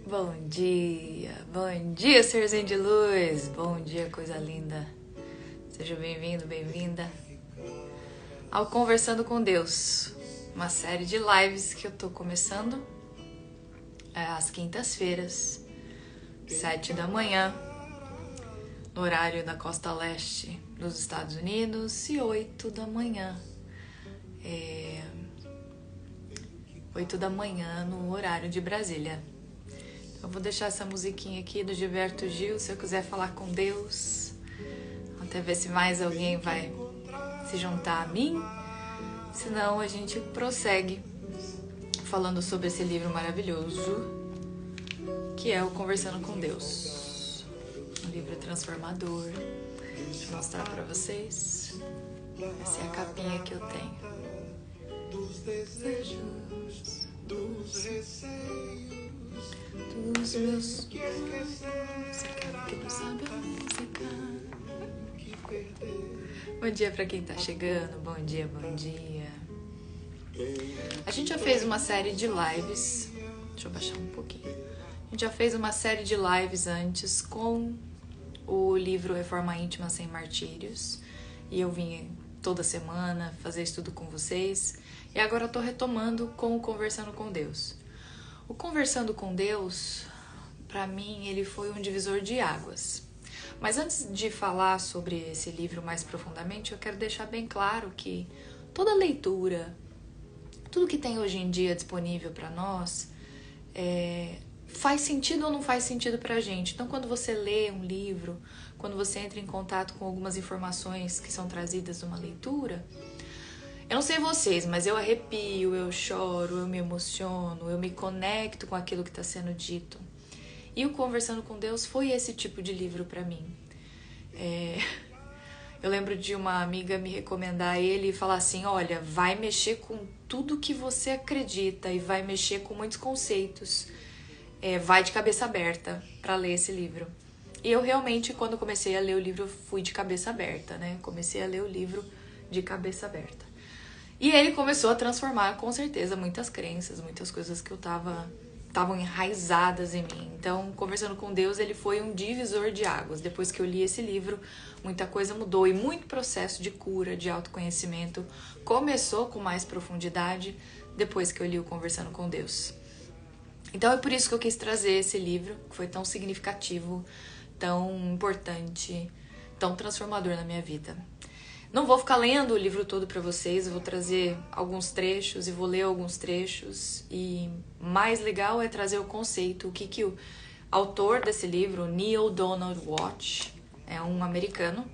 Bom dia, serzinho de luz, bom dia, coisa linda. Seja bem-vindo, bem-vinda ao Conversando com Deus, uma série de lives que eu tô começando às quintas-feiras, 7 da manhã, no horário da costa leste dos Estados Unidos, e 8 da manhã, 8 da manhã no horário de Brasília. Eu vou deixar essa musiquinha aqui do Gilberto Gil, se eu quiser falar com Deus, até ver se mais alguém vai se juntar a mim. Senão a gente prossegue falando sobre esse livro maravilhoso, que é o Conversando com Deus. Um livro transformador. Deixa eu mostrar pra vocês. Essa é a capinha que eu tenho. Dos desejos, dos receios, dos meus que não sabe a música. Bom dia pra quem tá chegando, bom dia, bom dia. A gente já fez uma série de lives, deixa eu baixar um pouquinho. A gente já fez uma série de lives antes com o livro Reforma Íntima Sem Martírios. E eu vim toda semana fazer estudo com vocês. E agora eu tô retomando com o Conversando com Deus. O Conversando com Deus, pra mim, ele foi um divisor de águas. Mas antes de falar sobre esse livro mais profundamente, eu quero deixar bem claro que toda leitura, tudo que tem hoje em dia disponível para nós, faz sentido ou não faz sentido pra gente. Então, quando você lê um livro, quando você entra em contato com algumas informações que são trazidas numa leitura, eu não sei vocês, mas eu arrepio, eu choro, eu me emociono, eu me conecto com aquilo que está sendo dito. E o Conversando com Deus foi esse tipo de livro para mim. Eu lembro de uma amiga me recomendar ele e falar assim, olha, vai mexer com tudo que você acredita e vai mexer com muitos conceitos. Vai de cabeça aberta para ler esse livro. E eu realmente, quando comecei a ler o livro, fui de cabeça aberta, né? Comecei a ler o livro de cabeça aberta. E ele começou a transformar, com certeza, muitas crenças, muitas coisas que estavam enraizadas em mim. Então, Conversando com Deus, ele foi um divisor de águas. Depois que eu li esse livro, muita coisa mudou. E muito processo de cura, de autoconhecimento, começou com mais profundidade depois que eu li o Conversando com Deus. Então, é por isso que eu quis trazer esse livro, que foi tão significativo, tão importante, tão transformador na minha vida. Não vou ficar lendo o livro todo para vocês, eu vou trazer alguns trechos e vou ler alguns trechos. E mais legal é trazer o conceito, o que o autor desse livro, Neale Donald Walsch, é um americano,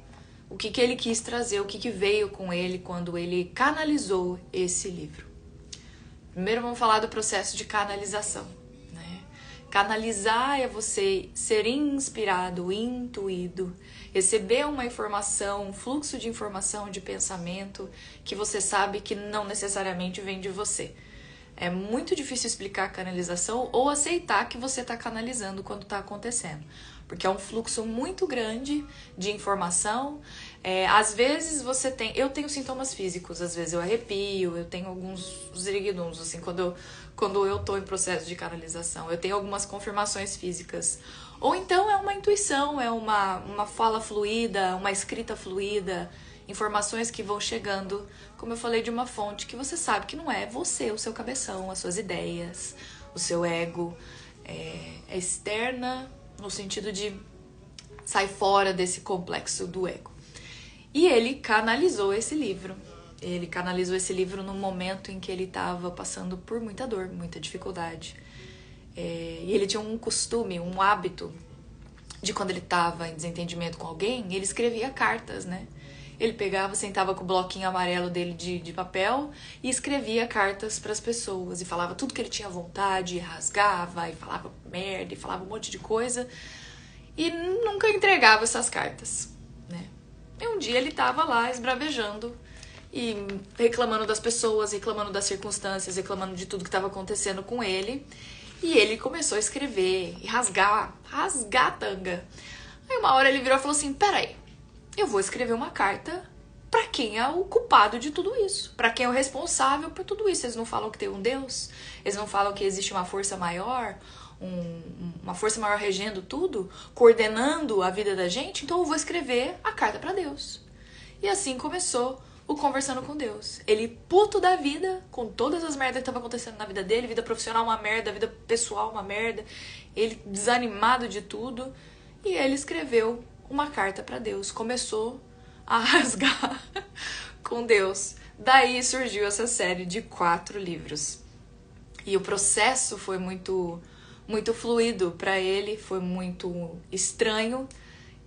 o que ele quis trazer, o que veio com ele quando ele canalizou esse livro. Primeiro vamos falar do processo de canalização. Canalizar é você ser inspirado, intuído, receber uma informação, um fluxo de informação, de pensamento, que você sabe que não necessariamente vem de você. É muito difícil explicar canalização ou aceitar que você está canalizando quando está acontecendo. Porque é um fluxo muito grande de informação. Às vezes eu tenho sintomas físicos, às vezes eu arrepio, eu tenho alguns ziriguidums, assim, quando eu tô em processo de canalização. Eu tenho algumas confirmações físicas. Ou então é uma intuição, é uma fala fluida, uma escrita fluida, informações que vão chegando, como eu falei, de uma fonte que você sabe que não é você, o seu cabeção, as suas ideias, o seu ego. É externa no sentido de sair fora desse complexo do ego. E ele canalizou esse livro. Ele canalizou esse livro num momento em que ele estava passando por muita dor, muita dificuldade. E ele tinha um costume, um hábito de quando ele estava em desentendimento com alguém, ele escrevia cartas, né? Ele pegava, sentava com o bloquinho amarelo dele de papel e escrevia cartas para as pessoas. E falava tudo que ele tinha vontade, e rasgava, e falava merda, e falava um monte de coisa. E nunca entregava essas cartas, né? E um dia ele estava lá esbravejando e reclamando das pessoas, reclamando das circunstâncias, reclamando de tudo que estava acontecendo com ele. E ele começou a escrever e rasgar a tanga. Aí uma hora ele virou e falou assim, peraí, eu vou escrever uma carta para quem é o culpado de tudo isso, para quem é o responsável por tudo isso. Eles não falam que tem um Deus, eles não falam que existe uma força maior, uma força maior regendo tudo, coordenando a vida da gente. Então eu vou escrever a carta para Deus. E assim começou o Conversando com Deus. Ele puto da vida, com todas as merdas que estavam acontecendo na vida dele, vida profissional uma merda, vida pessoal uma merda, ele desanimado de tudo, e ele escreveu uma carta para Deus, começou a rasgar com Deus. Daí surgiu essa série de 4 livros. E o processo foi muito fluido para ele, foi muito estranho.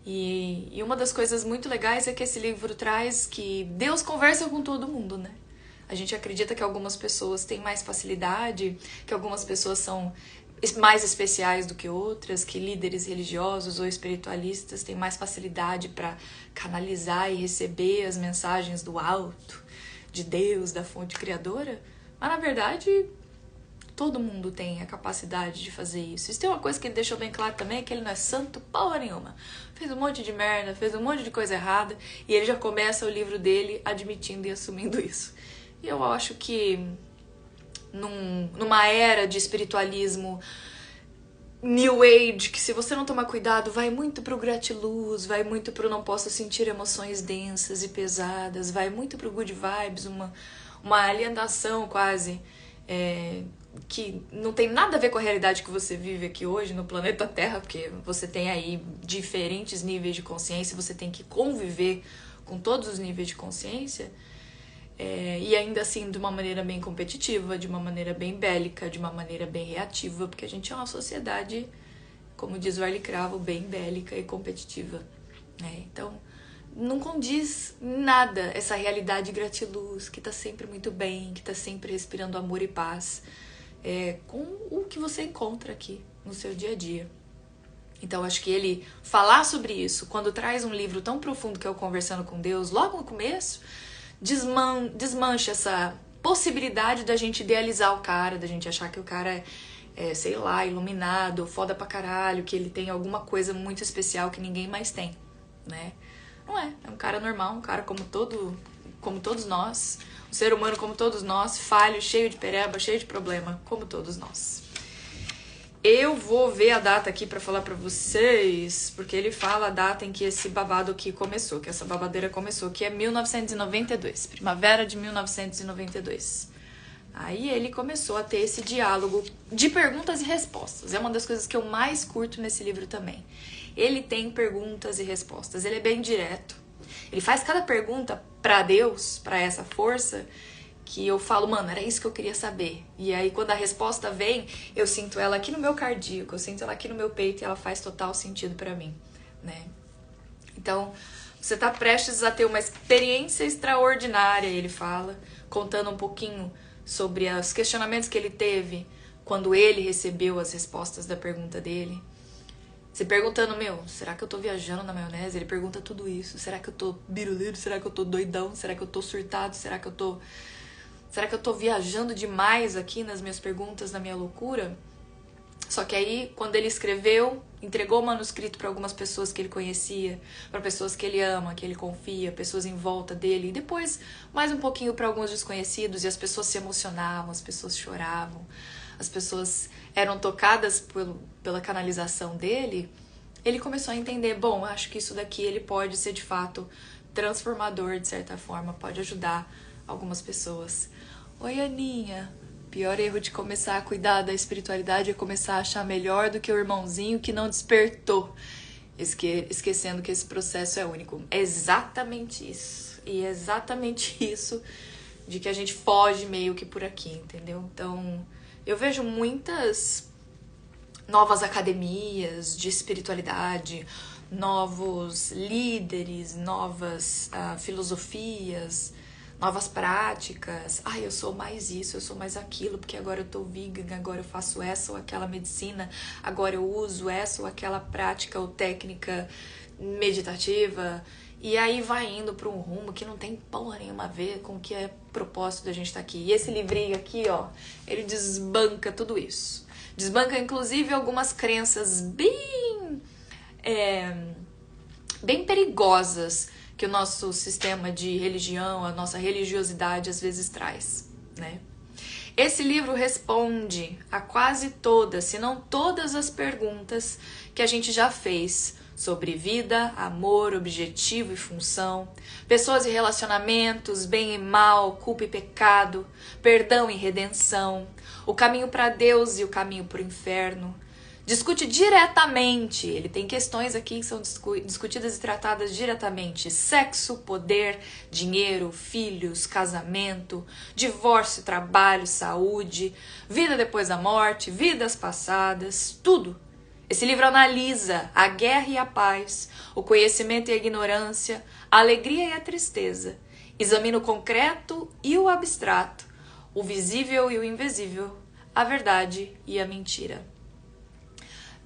E uma das coisas muito legais é que esse livro traz que Deus conversa com todo mundo, né? A gente acredita que algumas pessoas têm mais facilidade, que algumas pessoas são mais especiais do que outras, que líderes religiosos ou espiritualistas têm mais facilidade para canalizar e receber as mensagens do alto, de Deus, da fonte criadora. Mas na verdade, todo mundo tem a capacidade de fazer isso. Isso tem uma coisa que ele deixou bem claro também, é que ele não é santo porra nenhuma. Fez um monte de merda, fez um monte de coisa errada, e ele já começa o livro dele admitindo e assumindo isso. E eu acho que numa era de espiritualismo New Age, que se você não tomar cuidado, vai muito pro gratiluz, vai muito pro não posso sentir emoções densas e pesadas, vai muito pro good vibes, uma alienação quase, que não tem nada a ver com a realidade que você vive aqui hoje no planeta Terra, porque você tem aí diferentes níveis de consciência, você tem que conviver com todos os níveis de consciência, e ainda assim de uma maneira bem competitiva, de uma maneira bem bélica, de uma maneira bem reativa, porque a gente é uma sociedade, como diz o Arlie Cravo, bem bélica e competitiva, né? Então não condiz nada essa realidade gratiluz, que tá sempre muito bem, que tá sempre respirando amor e paz, com o que você encontra aqui no seu dia a dia. Então acho que ele falar sobre isso, quando traz um livro tão profundo que é o Conversando com Deus, logo no começo, desmancha essa possibilidade da gente idealizar o cara, da gente achar que o cara sei lá, iluminado, foda pra caralho, que ele tem alguma coisa muito especial que ninguém mais tem, né? Não é um cara normal, um cara como todos nós, um ser humano como todos nós, falho, cheio de pereba, cheio de problema, como todos nós. Eu vou ver a data aqui pra falar pra vocês, porque ele fala a data em que esse babado aqui começou, que essa babadeira começou, que é 1992, primavera de 1992. Aí ele começou a ter esse diálogo de perguntas e respostas. É uma das coisas que eu mais curto nesse livro também. Ele tem perguntas e respostas, ele é bem direto. Ele faz cada pergunta pra Deus, pra essa força, que eu falo, mano, era isso que eu queria saber. E aí quando a resposta vem, eu sinto ela aqui no meu cardíaco, eu sinto ela aqui no meu peito e ela faz total sentido pra mim, né? Então, você tá prestes a ter uma experiência extraordinária, ele fala, contando um pouquinho sobre os questionamentos que ele teve quando ele recebeu as respostas da pergunta dele. Você perguntando, será que eu tô viajando na maionese? Ele pergunta tudo isso. Será que eu tô biruleiro? Será que eu tô doidão? Será que eu tô surtado? Será que eu tô viajando demais aqui nas minhas perguntas, na minha loucura? Só que aí, quando ele escreveu, entregou o manuscrito para algumas pessoas que ele conhecia, para pessoas que ele ama, que ele confia, pessoas em volta dele, e depois mais um pouquinho para alguns desconhecidos, e as pessoas se emocionavam, as pessoas choravam, as pessoas eram tocadas pela canalização dele. Ele começou a entender, bom, acho que isso daqui ele pode ser de fato transformador, de certa forma, pode ajudar algumas pessoas. Oi, Aninha. Pior erro de começar a cuidar da espiritualidade é começar a achar melhor do que o irmãozinho que não despertou, esquecendo que esse processo é único. É exatamente isso. E é exatamente isso de que a gente foge meio que por aqui, entendeu? Então, eu vejo muitas novas academias de espiritualidade, novos líderes, novas filosofias, novas práticas. Eu sou mais isso, eu sou mais aquilo, porque agora eu tô vegan, agora eu faço essa ou aquela medicina, agora eu uso essa ou aquela prática ou técnica meditativa. E aí vai indo para um rumo que não tem porra nenhuma a ver com o que é propósito da gente estar aqui. E esse livrinho aqui, ó, ele desbanca tudo isso. Desbanca, inclusive, algumas crenças bem perigosas que o nosso sistema de religião, a nossa religiosidade às vezes traz, né? Esse livro responde a quase todas, se não todas as perguntas que a gente já fez sobre vida, amor, objetivo e função, pessoas e relacionamentos, bem e mal, culpa e pecado, perdão e redenção, o caminho para Deus e o caminho para o inferno. Discute diretamente, ele tem questões aqui que são discutidas e tratadas diretamente: sexo, poder, dinheiro, filhos, casamento, divórcio, trabalho, saúde, vida depois da morte, vidas passadas, tudo. Esse livro analisa a guerra e a paz, o conhecimento e a ignorância, a alegria e a tristeza, examina o concreto e o abstrato, o visível e o invisível, a verdade e a mentira.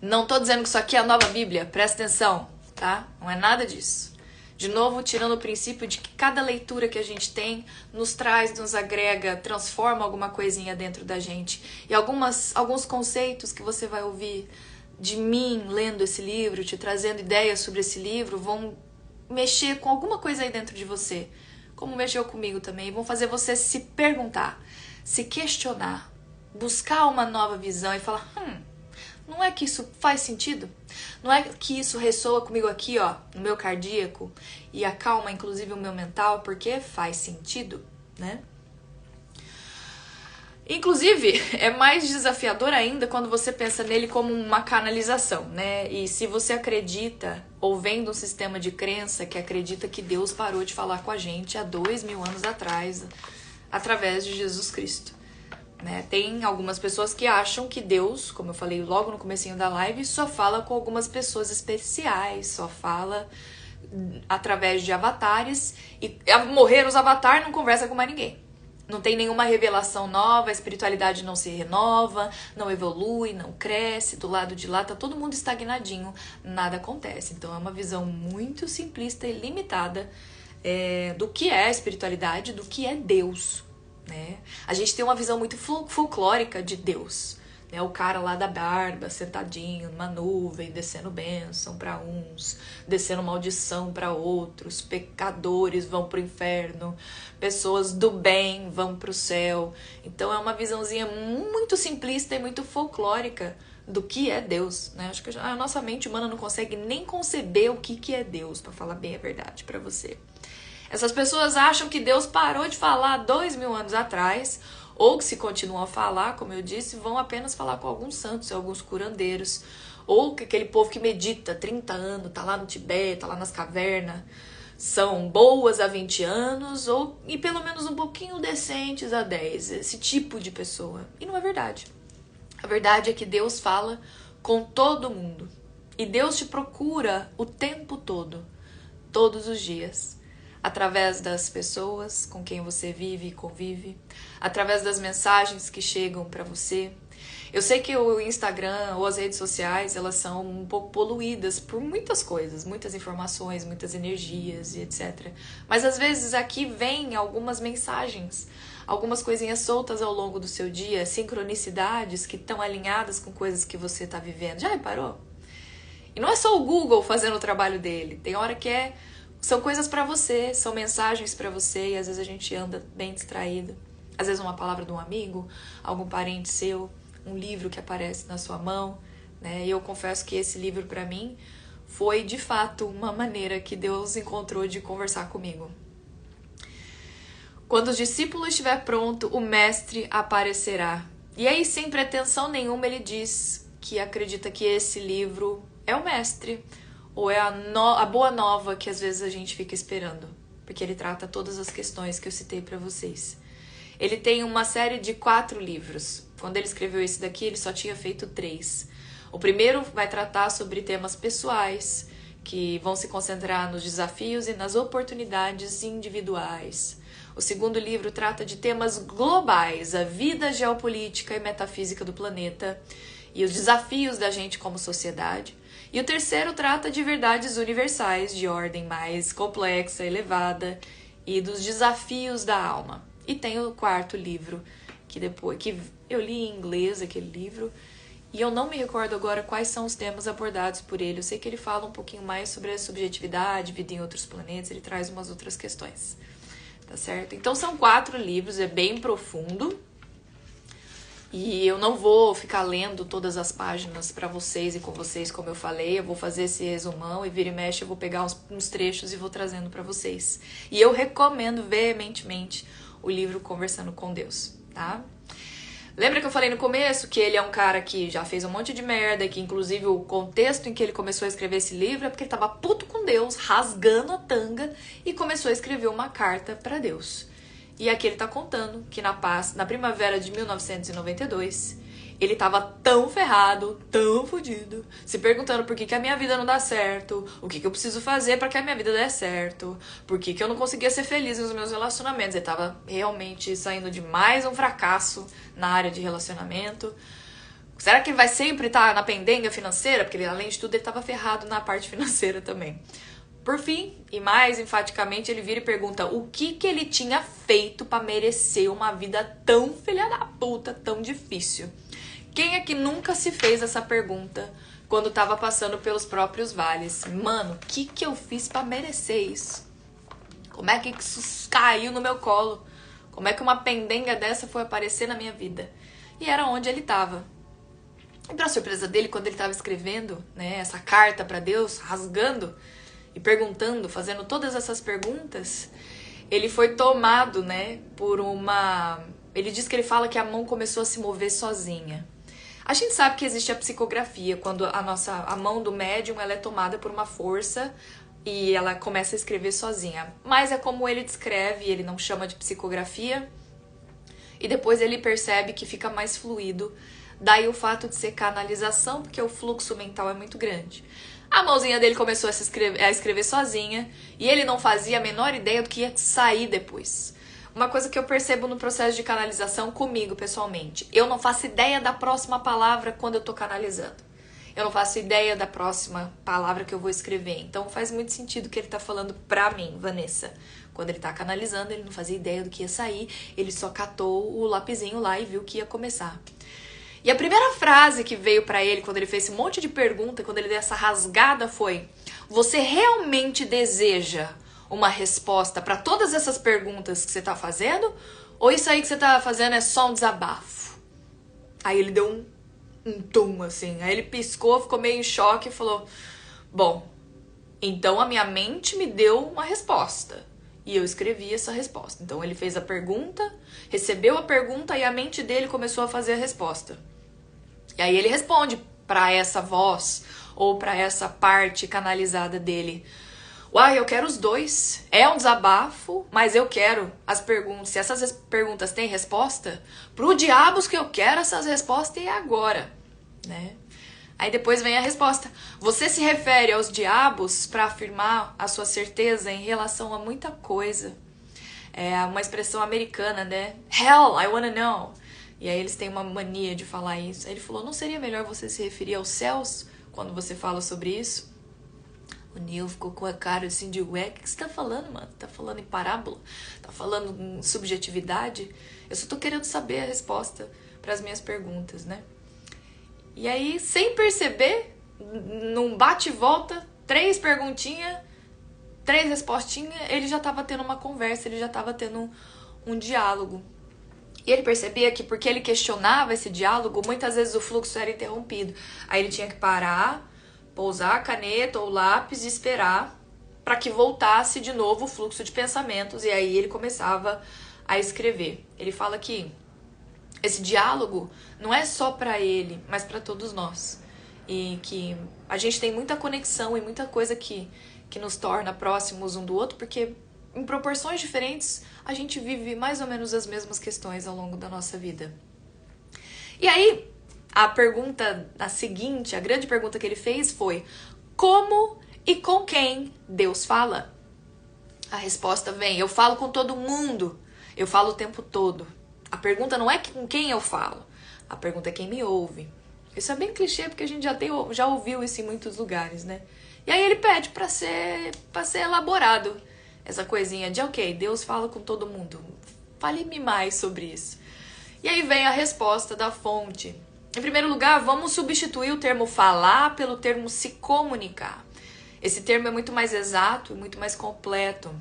Não tô dizendo que isso aqui é a nova Bíblia, presta atenção, tá? Não é nada disso. De novo, tirando o princípio de que cada leitura que a gente tem nos traz, nos agrega, transforma alguma coisinha dentro da gente. E alguns conceitos que você vai ouvir de mim lendo esse livro, te trazendo ideias sobre esse livro, vão mexer com alguma coisa aí dentro de você, como mexeu comigo também, vão fazer você se perguntar, se questionar, buscar uma nova visão e falar: não é que isso faz sentido? Não é que isso ressoa comigo aqui, ó, no meu cardíaco e acalma inclusive o meu mental, porque faz sentido, né? Inclusive, é mais desafiador ainda quando você pensa nele como uma canalização, né? E se você acredita, ou vem de um sistema de crença que acredita que Deus parou de falar com a gente há 2000 anos atrás, através de Jesus Cristo. Né? Tem algumas pessoas que acham que Deus, como eu falei logo no comecinho da live, só fala com algumas pessoas especiais, só fala através de avatares, e morrer os avatares não conversa com mais ninguém. Não tem nenhuma revelação nova, a espiritualidade não se renova, não evolui, não cresce, do lado de lá tá todo mundo estagnadinho, nada acontece. Então é uma visão muito simplista e limitada do que é a espiritualidade, do que é Deus. Né? A gente tem uma visão muito folclórica de Deus, né? O cara lá da barba, sentadinho numa nuvem, descendo bênção para uns, descendo maldição para outros, pecadores vão pro inferno, pessoas do bem vão pro céu. Então é uma visãozinha muito simplista e muito folclórica do que é Deus, né? Acho que a nossa mente humana não consegue nem conceber o que é Deus, para falar bem a verdade para você. Essas pessoas acham que Deus parou de falar 2000 anos atrás, ou que se continuam a falar, como eu disse, vão apenas falar com alguns santos, alguns curandeiros, ou que aquele povo que medita 30 anos, tá lá no Tibete, tá lá nas cavernas, são boas há 20 anos, e pelo menos um pouquinho decentes há 10, esse tipo de pessoa. E não é verdade. A verdade é que Deus fala com todo mundo. E Deus te procura o tempo todo, todos os dias. Através das pessoas com quem você vive e convive, através das mensagens que chegam para você. Eu sei que o Instagram ou as redes sociais, elas são um pouco poluídas por muitas coisas, muitas informações, muitas energias e etc. Mas às vezes aqui vem algumas mensagens, algumas coisinhas soltas ao longo do seu dia, sincronicidades que estão alinhadas com coisas que você está vivendo. Já reparou? E não é só o Google fazendo o trabalho dele, tem hora que são coisas pra você, são mensagens pra você, e às vezes a gente anda bem distraído. Às vezes uma palavra de um amigo, algum parente seu, um livro que aparece na sua mão, né? E eu confesso que esse livro pra mim foi de fato uma maneira que Deus encontrou de conversar comigo. Quando o discípulo estiver pronto, o mestre aparecerá. E aí, sem pretensão nenhuma, ele diz que acredita que esse livro é o mestre, ou é a boa nova que às vezes a gente fica esperando, porque ele trata todas as questões que eu citei para vocês. Ele tem uma série de 4 livros. Quando ele escreveu esse daqui, ele só tinha feito 3. O primeiro vai tratar sobre temas pessoais, que vão se concentrar nos desafios e nas oportunidades individuais. O segundo livro trata de temas globais, a vida geopolítica e metafísica do planeta e os desafios da gente como sociedade. E o terceiro trata de verdades universais, de ordem mais complexa, elevada, e dos desafios da alma. E tem o quarto livro, que eu li em inglês aquele livro, E eu não me recordo agora quais são os temas abordados por ele. Eu sei que ele fala um pouquinho mais sobre a subjetividade, vida em outros planetas, ele traz umas outras questões. Tá certo? Então são 4 livros, é bem profundo. E eu não vou ficar lendo todas as páginas pra vocês e com vocês, como eu falei. Eu vou fazer esse resumão e vira e mexe eu vou pegar uns trechos e vou trazendo pra vocês. E eu recomendo veementemente o livro Conversando com Deus, tá? Lembra que eu falei no começo que ele é um cara que já fez um monte de merda, que inclusive o contexto em que ele começou a escrever esse livro é porque ele tava puto com Deus, rasgando a tanga e começou a escrever uma carta pra Deus. E aqui ele tá contando que na primavera de 1992, ele tava tão ferrado, tão fodido, se perguntando por que a minha vida não dá certo, o que eu preciso fazer pra que a minha vida dê certo, por que eu não conseguia ser feliz nos meus relacionamentos. Ele tava realmente saindo de mais um fracasso na área de relacionamento. Será que ele vai sempre estar na pendenga financeira? Porque ele, além de tudo, ele tava ferrado na parte financeira também. Por fim, e mais enfaticamente, ele vira e pergunta o que ele tinha feito pra merecer uma vida tão filha da puta, tão difícil. Quem é que nunca se fez essa pergunta quando tava passando pelos próprios vales? Mano, o que eu fiz pra merecer isso? Como é que isso caiu no meu colo? Como é que uma pendenga dessa foi aparecer na minha vida? E era onde ele tava. E pra surpresa dele, quando ele tava escrevendo, né, essa carta pra Deus, rasgando e perguntando, fazendo todas essas perguntas, ele foi tomado, né, por uma... Ele diz que ele fala que a mão começou a se mover sozinha. A gente sabe que existe a psicografia, quando a mão do médium ela é tomada por uma força e ela começa a escrever sozinha. Mas é como ele descreve, ele não chama de psicografia, e depois ele percebe que fica mais fluido. Daí o fato de ser canalização, porque o fluxo mental é muito grande. A mãozinha dele começou a escrever sozinha e ele não fazia a menor ideia do que ia sair depois. Uma coisa que eu percebo no processo de canalização comigo, pessoalmente. Eu não faço ideia da próxima palavra quando eu tô canalizando. Eu não faço ideia da próxima palavra que eu vou escrever. Então faz muito sentido o que ele tá falando pra mim, Vanessa. Quando ele tá canalizando, ele não fazia ideia do que ia sair. Ele só catou o lapisinho lá e viu que ia começar. E a primeira frase que veio pra ele quando ele fez esse monte de pergunta, quando ele deu essa rasgada foi: você realmente deseja uma resposta pra todas essas perguntas que você tá fazendo? Ou isso aí que você tá fazendo é só um desabafo? Aí ele deu um tum assim, aí ele piscou, ficou meio em choque e falou: bom, então a minha mente me deu uma resposta e eu escrevi essa resposta. Então ele fez a pergunta, recebeu a pergunta e a mente dele começou a fazer a resposta. E aí ele responde pra essa voz ou pra essa parte canalizada dele: uai, eu quero os dois. É um desabafo, mas eu quero as perguntas. Se essas perguntas têm resposta, pro diabos que eu quero essas respostas e agora, né? Aí depois vem a resposta: você se refere aos diabos para afirmar a sua certeza em relação a muita coisa. É uma expressão americana, né? Hell, I wanna know. E aí eles têm uma mania de falar isso. Aí ele falou: não seria melhor você se referir aos céus quando você fala sobre isso? O Neil ficou com a cara assim de: ué, o que você tá falando, mano? Tá falando em parábola? Tá falando em subjetividade? Eu só tô querendo saber a resposta para as minhas perguntas, né? E aí, sem perceber, num bate e volta, 3 perguntinhas, 3 respostinhas, ele já tava tendo uma conversa, ele já tava tendo um diálogo. E ele percebia que porque ele questionava esse diálogo, muitas vezes o fluxo era interrompido. Aí ele tinha que parar, pousar a caneta ou o lápis e esperar para que voltasse de novo o fluxo de pensamentos. E aí ele começava a escrever. Ele fala que esse diálogo não é só para ele, mas para todos nós. E que a gente tem muita conexão e muita coisa que nos torna próximos um do outro, porque em proporções diferentes a gente vive mais ou menos as mesmas questões ao longo da nossa vida. E aí, a pergunta seguinte, a grande pergunta que ele fez foi: como e com quem Deus fala? A resposta vem: eu falo com todo mundo, eu falo o tempo todo. A pergunta não é com quem eu falo, a pergunta é quem me ouve. Isso é bem clichê, porque a gente já ouviu isso em muitos lugares, né? E aí ele pede para ser elaborado essa coisinha de: ok, Deus fala com todo mundo, fale-me mais sobre isso. E aí vem a resposta da fonte. Em primeiro lugar, vamos substituir o termo falar pelo termo se comunicar. Esse termo é muito mais exato e muito mais completo.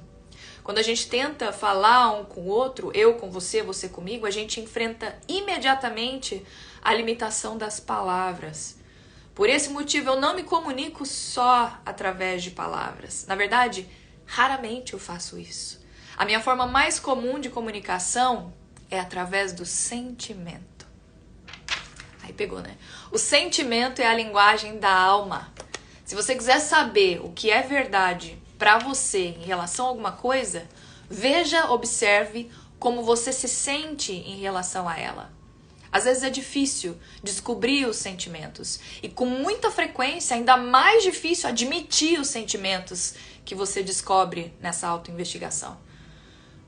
Quando a gente tenta falar um com o outro, eu com você, você comigo, a gente enfrenta imediatamente a limitação das palavras. Por esse motivo, eu não me comunico só através de palavras. Na verdade, raramente eu faço isso. A minha forma mais comum de comunicação é através do sentimento. Aí pegou, né? O sentimento é a linguagem da alma. Se você quiser saber o que é verdade para você em relação a alguma coisa, veja, observe como você se sente em relação a ela. Às vezes é difícil descobrir os sentimentos e com muita frequência ainda mais difícil admitir os sentimentos que você descobre nessa autoinvestigação.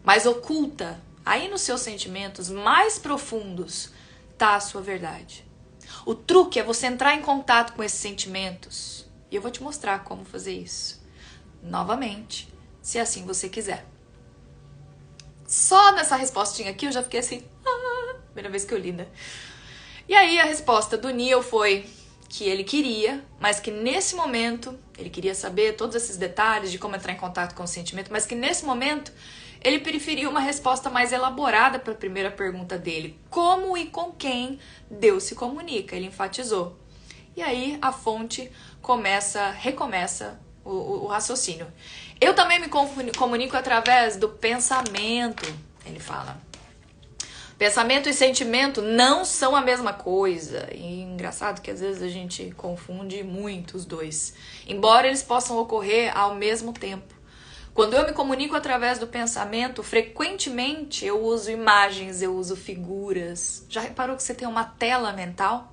Mas oculta, aí nos seus sentimentos mais profundos, está a sua verdade. O truque é você entrar em contato com esses sentimentos e eu vou te mostrar como fazer isso. Novamente, se assim você quiser. Só nessa respostinha aqui eu já fiquei assim, primeira vez que eu li, né? E aí a resposta do Neil foi que ele queria, mas que nesse momento, ele queria saber todos esses detalhes de como entrar em contato com o sentimento, mas que nesse momento ele preferiu uma resposta mais elaborada para a primeira pergunta dele. Como e com quem Deus se comunica? Ele enfatizou. E aí a fonte recomeça o raciocínio. Eu também me comunico através do pensamento, ele fala. Pensamento e sentimento não são a mesma coisa. E engraçado que às vezes a gente confunde muito os dois, embora eles possam ocorrer ao mesmo tempo. Quando eu me comunico através do pensamento, frequentemente eu uso imagens, eu uso figuras. Já reparou que você tem uma tela mental?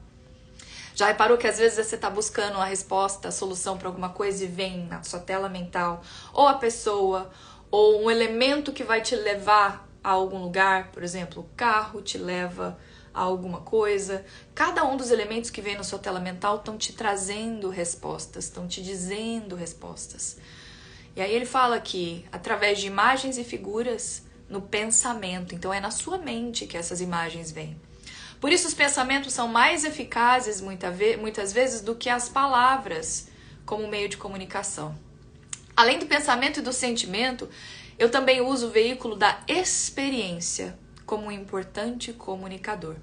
Já reparou que às vezes você está buscando a resposta, a solução para alguma coisa e vem na sua tela mental ou a pessoa, ou um elemento que vai te levar a algum lugar, por exemplo, o carro te leva a alguma coisa. Cada um dos elementos que vem na sua tela mental estão te trazendo respostas, estão te dizendo respostas. E aí ele fala que através de imagens e figuras no pensamento, então é na sua mente que essas imagens vêm. Por isso os pensamentos são mais eficazes muitas vezes do que as palavras como meio de comunicação. Além do pensamento e do sentimento, eu também uso o veículo da experiência como um importante comunicador.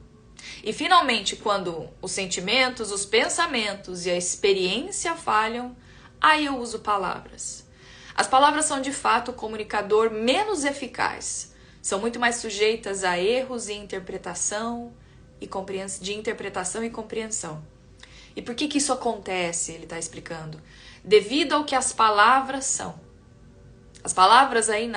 E finalmente, quando os sentimentos, os pensamentos e a experiência falham, aí eu uso palavras. As palavras são de fato o comunicador menos eficaz. São muito mais sujeitas a erros de interpretação e compreensão. E por que isso acontece? Ele está explicando. Devido ao que as palavras são. As palavras aí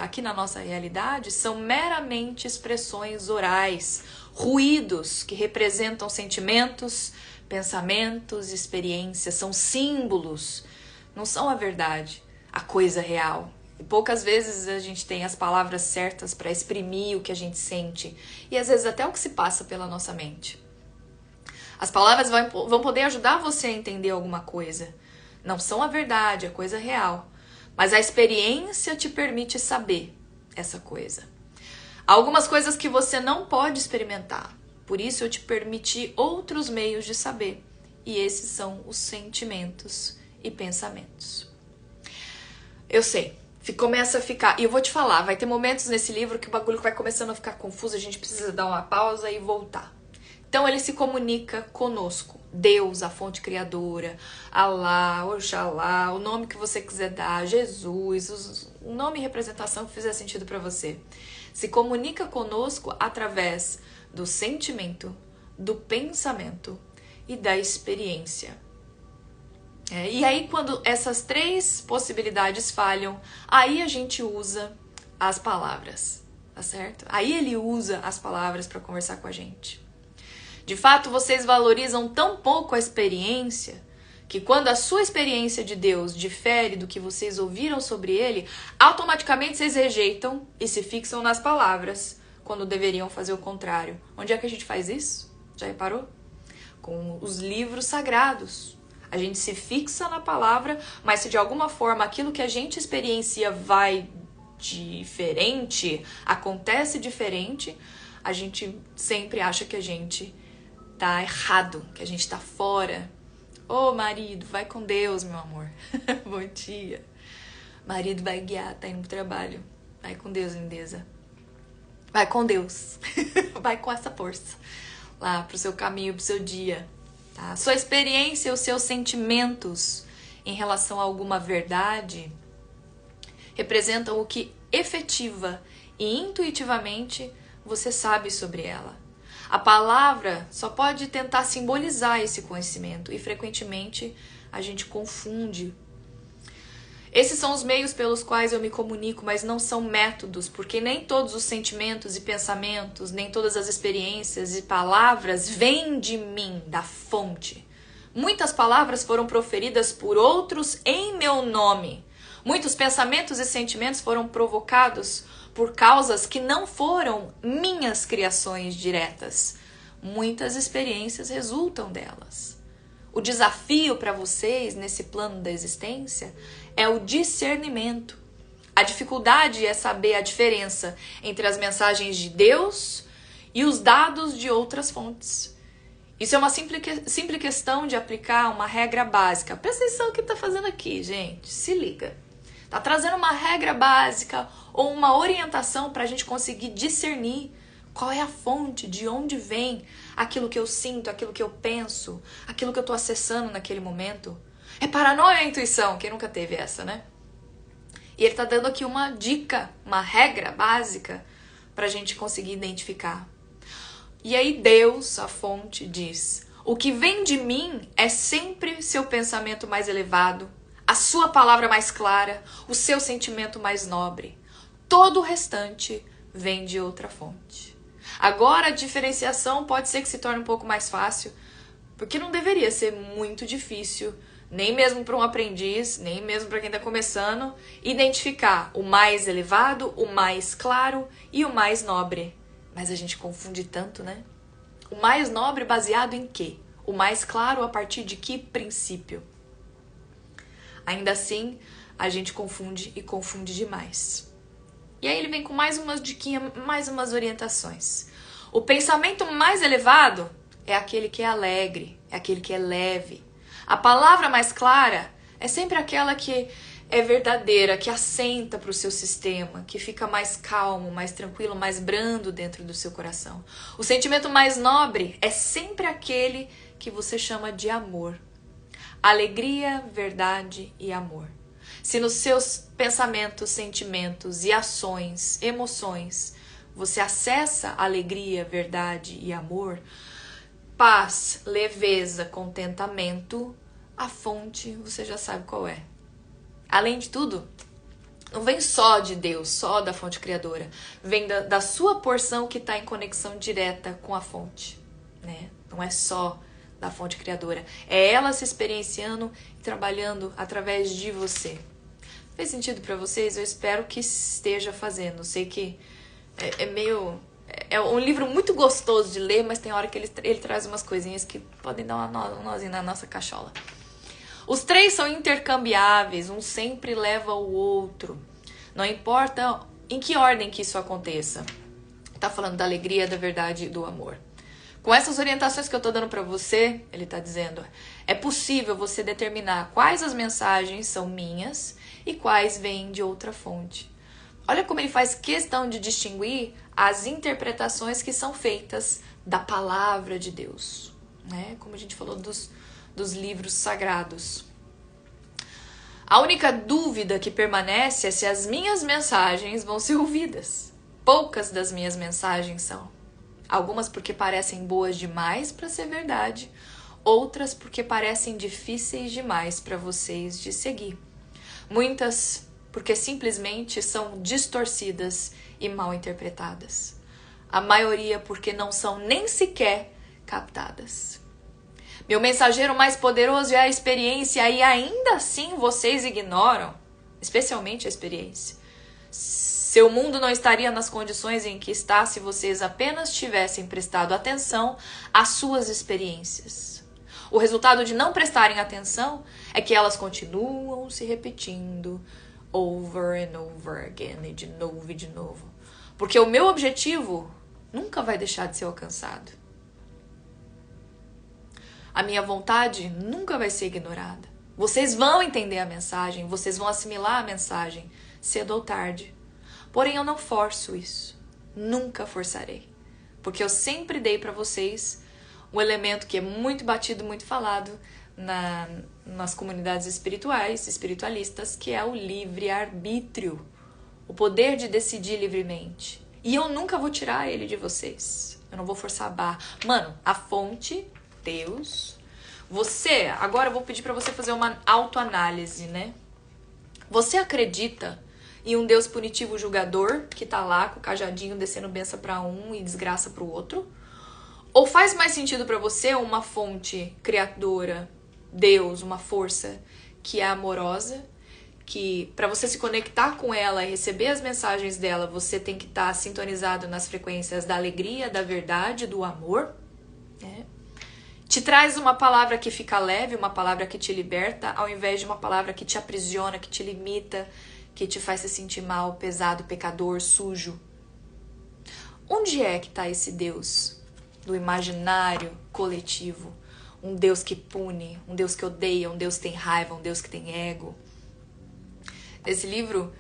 aqui na nossa realidade são meramente expressões orais, ruídos que representam sentimentos, pensamentos, experiências, são símbolos, não são a verdade, a coisa real. E poucas vezes a gente tem as palavras certas para exprimir o que a gente sente e às vezes até o que se passa pela nossa mente. As palavras vão poder ajudar você a entender alguma coisa. Não são a verdade, a coisa real. Mas a experiência te permite saber essa coisa. Há algumas coisas que você não pode experimentar. Por isso eu te permiti outros meios de saber. E esses são os sentimentos e pensamentos. Eu sei, começa a ficar... E eu vou te falar, vai ter momentos nesse livro que o bagulho vai começando a ficar confuso, a gente precisa dar uma pausa e voltar. Então ele se comunica conosco. Deus, a fonte criadora, Alá, Oxalá, o nome que você quiser dar, Jesus, o nome e representação que fizer sentido para você. Se comunica conosco através do sentimento, do pensamento e da experiência. E aí quando essas três possibilidades falham, aí a gente usa as palavras, tá certo? Aí ele usa as palavras para conversar com a gente. De fato, vocês valorizam tão pouco a experiência que quando a sua experiência de Deus difere do que vocês ouviram sobre ele, automaticamente vocês rejeitam e se fixam nas palavras, quando deveriam fazer o contrário. Onde é que a gente faz isso? Já reparou? Com os livros sagrados. A gente se fixa na palavra, mas se de alguma forma aquilo que a gente experiencia vai acontece diferente, a gente sempre acha que a gente tá errado, que a gente tá fora. Ô marido, vai com Deus, meu amor. Bom dia. Marido vai guiar, tá indo pro trabalho. Vai com Deus, lindeza. Vai com Deus. Vai com essa força lá pro seu caminho, pro seu dia. Tá? Sua experiência, os seus sentimentos em relação a alguma verdade representam o que efetiva e intuitivamente você sabe sobre ela. A palavra só pode tentar simbolizar esse conhecimento e frequentemente a gente confunde. Esses são os meios pelos quais eu me comunico, mas não são métodos, porque nem todos os sentimentos e pensamentos, nem todas as experiências e palavras vêm de mim, da fonte. Muitas palavras foram proferidas por outros em meu nome. Muitos pensamentos e sentimentos foram provocados por causas que não foram minhas criações diretas. Muitas experiências resultam delas. O desafio para vocês nesse plano da existência é o discernimento. A dificuldade é saber a diferença entre as mensagens de Deus e os dados de outras fontes. Isso é uma simples questão de aplicar uma regra básica. Presta atenção no que está fazendo aqui, gente. Se liga. Está trazendo uma regra básica ou uma orientação para a gente conseguir discernir qual é a fonte, de onde vem aquilo que eu sinto, aquilo que eu penso, aquilo que eu estou acessando naquele momento. É paranoia a intuição, quem nunca teve essa, né? E ele está dando aqui uma dica, uma regra básica para a gente conseguir identificar. E aí Deus, a fonte, diz: o que vem de mim é sempre seu pensamento mais elevado, a sua palavra mais clara, o seu sentimento mais nobre. Todo o restante vem de outra fonte. Agora a diferenciação pode ser que se torne um pouco mais fácil, porque não deveria ser muito difícil, nem mesmo para um aprendiz, nem mesmo para quem está começando, identificar o mais elevado, o mais claro e o mais nobre. Mas a gente confunde tanto, né? O mais nobre baseado em quê? O mais claro a partir de que princípio? Ainda assim, a gente confunde e confunde demais. E aí ele vem com mais umas diquinhas, mais umas orientações. O pensamento mais elevado é aquele que é alegre, é aquele que é leve. A palavra mais clara é sempre aquela que é verdadeira, que assenta para o seu sistema, que fica mais calmo, mais tranquilo, mais brando dentro do seu coração. O sentimento mais nobre é sempre aquele que você chama de amor. Alegria, verdade e amor. Se nos seus pensamentos, sentimentos e ações, emoções, você acessa alegria, verdade e amor, paz, leveza, contentamento, a fonte você já sabe qual é. Além de tudo, não vem só de Deus, só da fonte criadora. Vem da sua porção que está em conexão direta com a fonte, né? Não é só da fonte criadora. É ela se experienciando e trabalhando através de você. Fez sentido para vocês? Eu espero que esteja fazendo. Sei que é meio... É um livro muito gostoso de ler, mas tem hora que ele traz umas coisinhas que podem dar um nozinho na nossa cachola. Os três são intercambiáveis, um sempre leva o outro. Não importa em que ordem que isso aconteça. Tá falando da alegria, da verdade e do amor. Com essas orientações que eu tô dando para você, ele tá dizendo, é possível você determinar quais as mensagens são minhas e quais vêm de outra fonte. Olha como ele faz questão de distinguir as interpretações que são feitas da palavra de Deus, né? Como a gente falou dos livros sagrados. A única dúvida que permanece é se as minhas mensagens vão ser ouvidas. Poucas das minhas mensagens são. Algumas porque parecem boas demais para ser verdade, outras porque parecem difíceis demais para vocês de seguir. Muitas porque simplesmente são distorcidas e mal interpretadas. A maioria porque não são nem sequer captadas. Meu mensageiro mais poderoso é a experiência e ainda assim vocês ignoram, especialmente a experiência. Seu mundo não estaria nas condições em que está se vocês apenas tivessem prestado atenção às suas experiências. O resultado de não prestarem atenção é que elas continuam se repetindo over and over again, e de novo. Porque o meu objetivo nunca vai deixar de ser alcançado. A minha vontade nunca vai ser ignorada. Vocês vão entender a mensagem, vocês vão assimilar a mensagem, cedo ou tarde. Porém, eu não forço isso. Nunca forçarei. Porque eu sempre dei para vocês um elemento que é muito batido, muito falado nas comunidades espiritualistas, que é o livre-arbítrio. O poder de decidir livremente. E eu nunca vou tirar ele de vocês. Eu não vou forçar a barra. Mano, a fonte, Deus. Agora eu vou pedir pra você fazer uma autoanálise, né? Você acredita em um Deus punitivo julgador que tá lá com o cajadinho descendo benção pra um e desgraça pro outro? Ou faz mais sentido pra você uma fonte criadora, Deus, uma força que é amorosa, que para você se conectar com ela e receber as mensagens dela, você tem que estar sintonizado nas frequências da alegria, da verdade, do amor, né? Te traz uma palavra que fica leve, uma palavra que te liberta, ao invés de uma palavra que te aprisiona, que te limita, que te faz se sentir mal, pesado, pecador, sujo. Onde é que está esse Deus do imaginário coletivo? Um Deus que pune, um Deus que odeia, um Deus que tem raiva, um Deus que tem ego. Esse livro,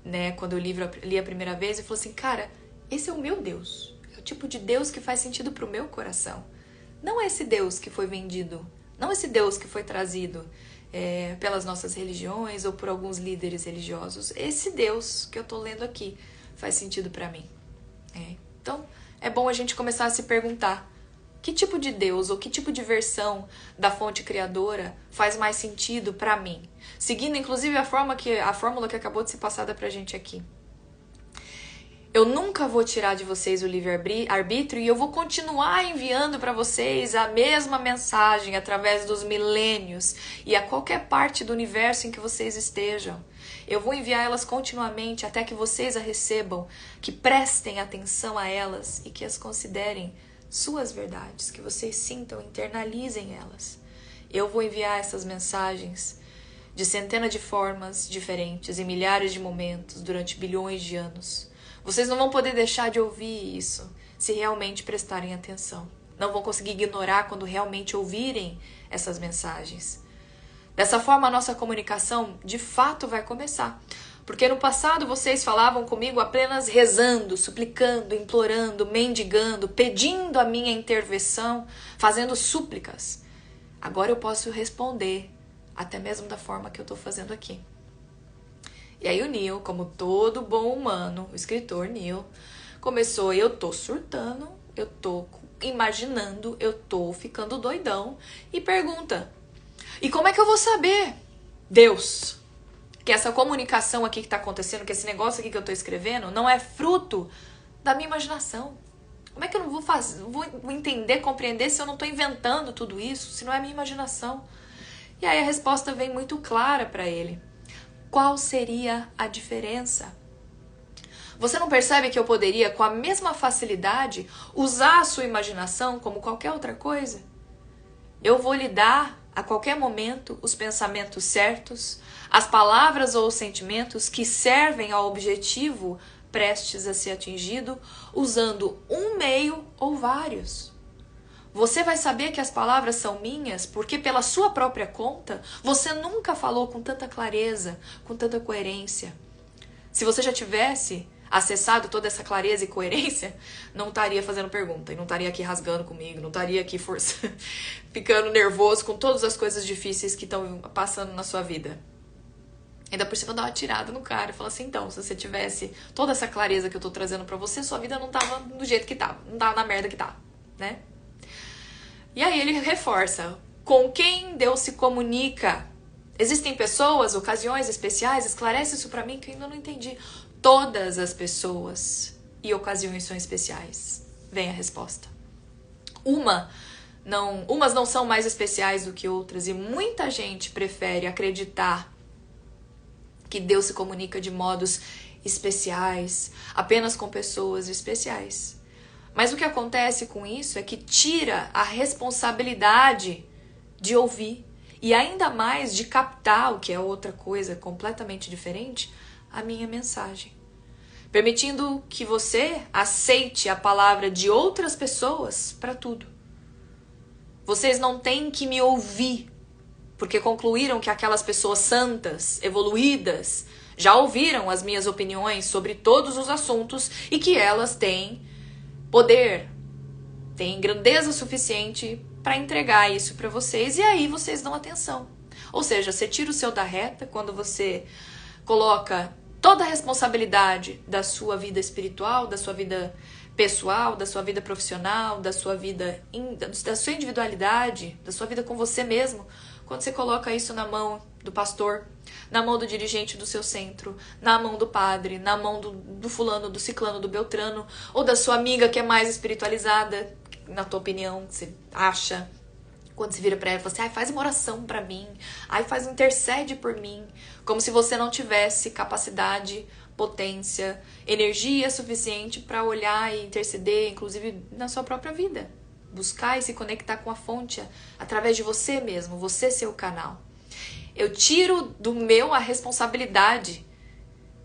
né, quando eu li a primeira vez, eu falei assim, cara, esse é o meu Deus. É o tipo de Deus que faz sentido pro meu coração. Não é esse Deus que foi vendido, não é esse Deus que foi trazido pelas nossas religiões ou por alguns líderes religiosos. Esse Deus que eu tô lendo aqui faz sentido pra mim. Então, é bom a gente começar a se perguntar, que tipo de Deus ou que tipo de versão da fonte criadora faz mais sentido pra mim? Seguindo, inclusive, a fórmula que acabou de ser passada pra gente aqui. Eu nunca vou tirar de vocês o livre-arbítrio e eu vou continuar enviando para vocês a mesma mensagem através dos milênios e a qualquer parte do universo em que vocês estejam. Eu vou enviar elas continuamente até que vocês a recebam, que prestem atenção a elas e que as considerem suas verdades, que vocês sintam, internalizem elas. Eu vou enviar essas mensagens de centenas de formas diferentes, em milhares de momentos, durante bilhões de anos. Vocês não vão poder deixar de ouvir isso se realmente prestarem atenção. Não vão conseguir ignorar quando realmente ouvirem essas mensagens. Dessa forma, a nossa comunicação de fato vai começar. Porque no passado vocês falavam comigo apenas rezando, suplicando, implorando, mendigando, pedindo a minha intervenção, fazendo súplicas. Agora eu posso responder, até mesmo da forma que eu estou fazendo aqui. E aí o Neil, como todo bom humano, o escritor Neil, começou, eu tô surtando, eu tô imaginando, eu tô ficando doidão, e pergunta, e como é que eu vou saber, Deus, que essa comunicação aqui que tá acontecendo, que esse negócio aqui que eu tô escrevendo, não é fruto da minha imaginação? Como é que eu não vou entender, compreender se eu não tô inventando tudo isso, se não é minha imaginação? E aí a resposta vem muito clara para ele. Qual seria a diferença? Você não percebe que eu poderia, com a mesma facilidade, usar a sua imaginação como qualquer outra coisa? Eu vou lhe dar, a qualquer momento, os pensamentos certos, as palavras ou os sentimentos que servem ao objetivo prestes a ser atingido, usando um meio ou vários. Você vai saber que as palavras são minhas porque, pela sua própria conta, você nunca falou com tanta clareza, com tanta coerência. Se você já tivesse acessado toda essa clareza e coerência, não estaria fazendo pergunta, e não estaria aqui rasgando comigo, não estaria aqui ficando nervoso com todas as coisas difíceis que estão passando na sua vida. Ainda por cima dá uma tirada no cara e fala assim, então, se você tivesse toda essa clareza que eu tô trazendo pra você, sua vida não tava do jeito que tava, não tava na merda que tá, né? E aí ele reforça, com quem Deus se comunica? Existem pessoas, ocasiões especiais? Esclarece isso pra mim que eu ainda não entendi. Todas as pessoas e ocasiões são especiais. Vem a resposta. Umas não são mais especiais do que outras e muita gente prefere acreditar que Deus se comunica de modos especiais, apenas com pessoas especiais. Mas o que acontece com isso é que tira a responsabilidade de ouvir e ainda mais de captar, o que é outra coisa completamente diferente, a minha mensagem. Permitindo que você aceite a palavra de outras pessoas para tudo. Vocês não têm que me ouvir, porque concluíram que aquelas pessoas santas, evoluídas, já ouviram as minhas opiniões sobre todos os assuntos e que elas têm poder, têm grandeza suficiente para entregar isso para vocês, e aí vocês dão atenção. Ou seja, você tira o seu da reta quando você coloca toda a responsabilidade da sua vida espiritual, da sua vida pessoal, da sua vida profissional, da sua vida, da sua individualidade, da sua vida com você mesmo, quando você coloca isso na mão do pastor, na mão do dirigente do seu centro, na mão do padre, na mão do fulano, do ciclano, do beltrano, ou da sua amiga que é mais espiritualizada, na tua opinião, você acha, quando se vira pra ela e fala assim, ai, faz uma oração pra mim, ai, faz um intercede por mim, como se você não tivesse capacidade, potência, energia suficiente para olhar e interceder, inclusive na sua própria vida. Buscar e se conectar com a fonte através de você mesmo, você ser o canal. Eu tiro do meu a responsabilidade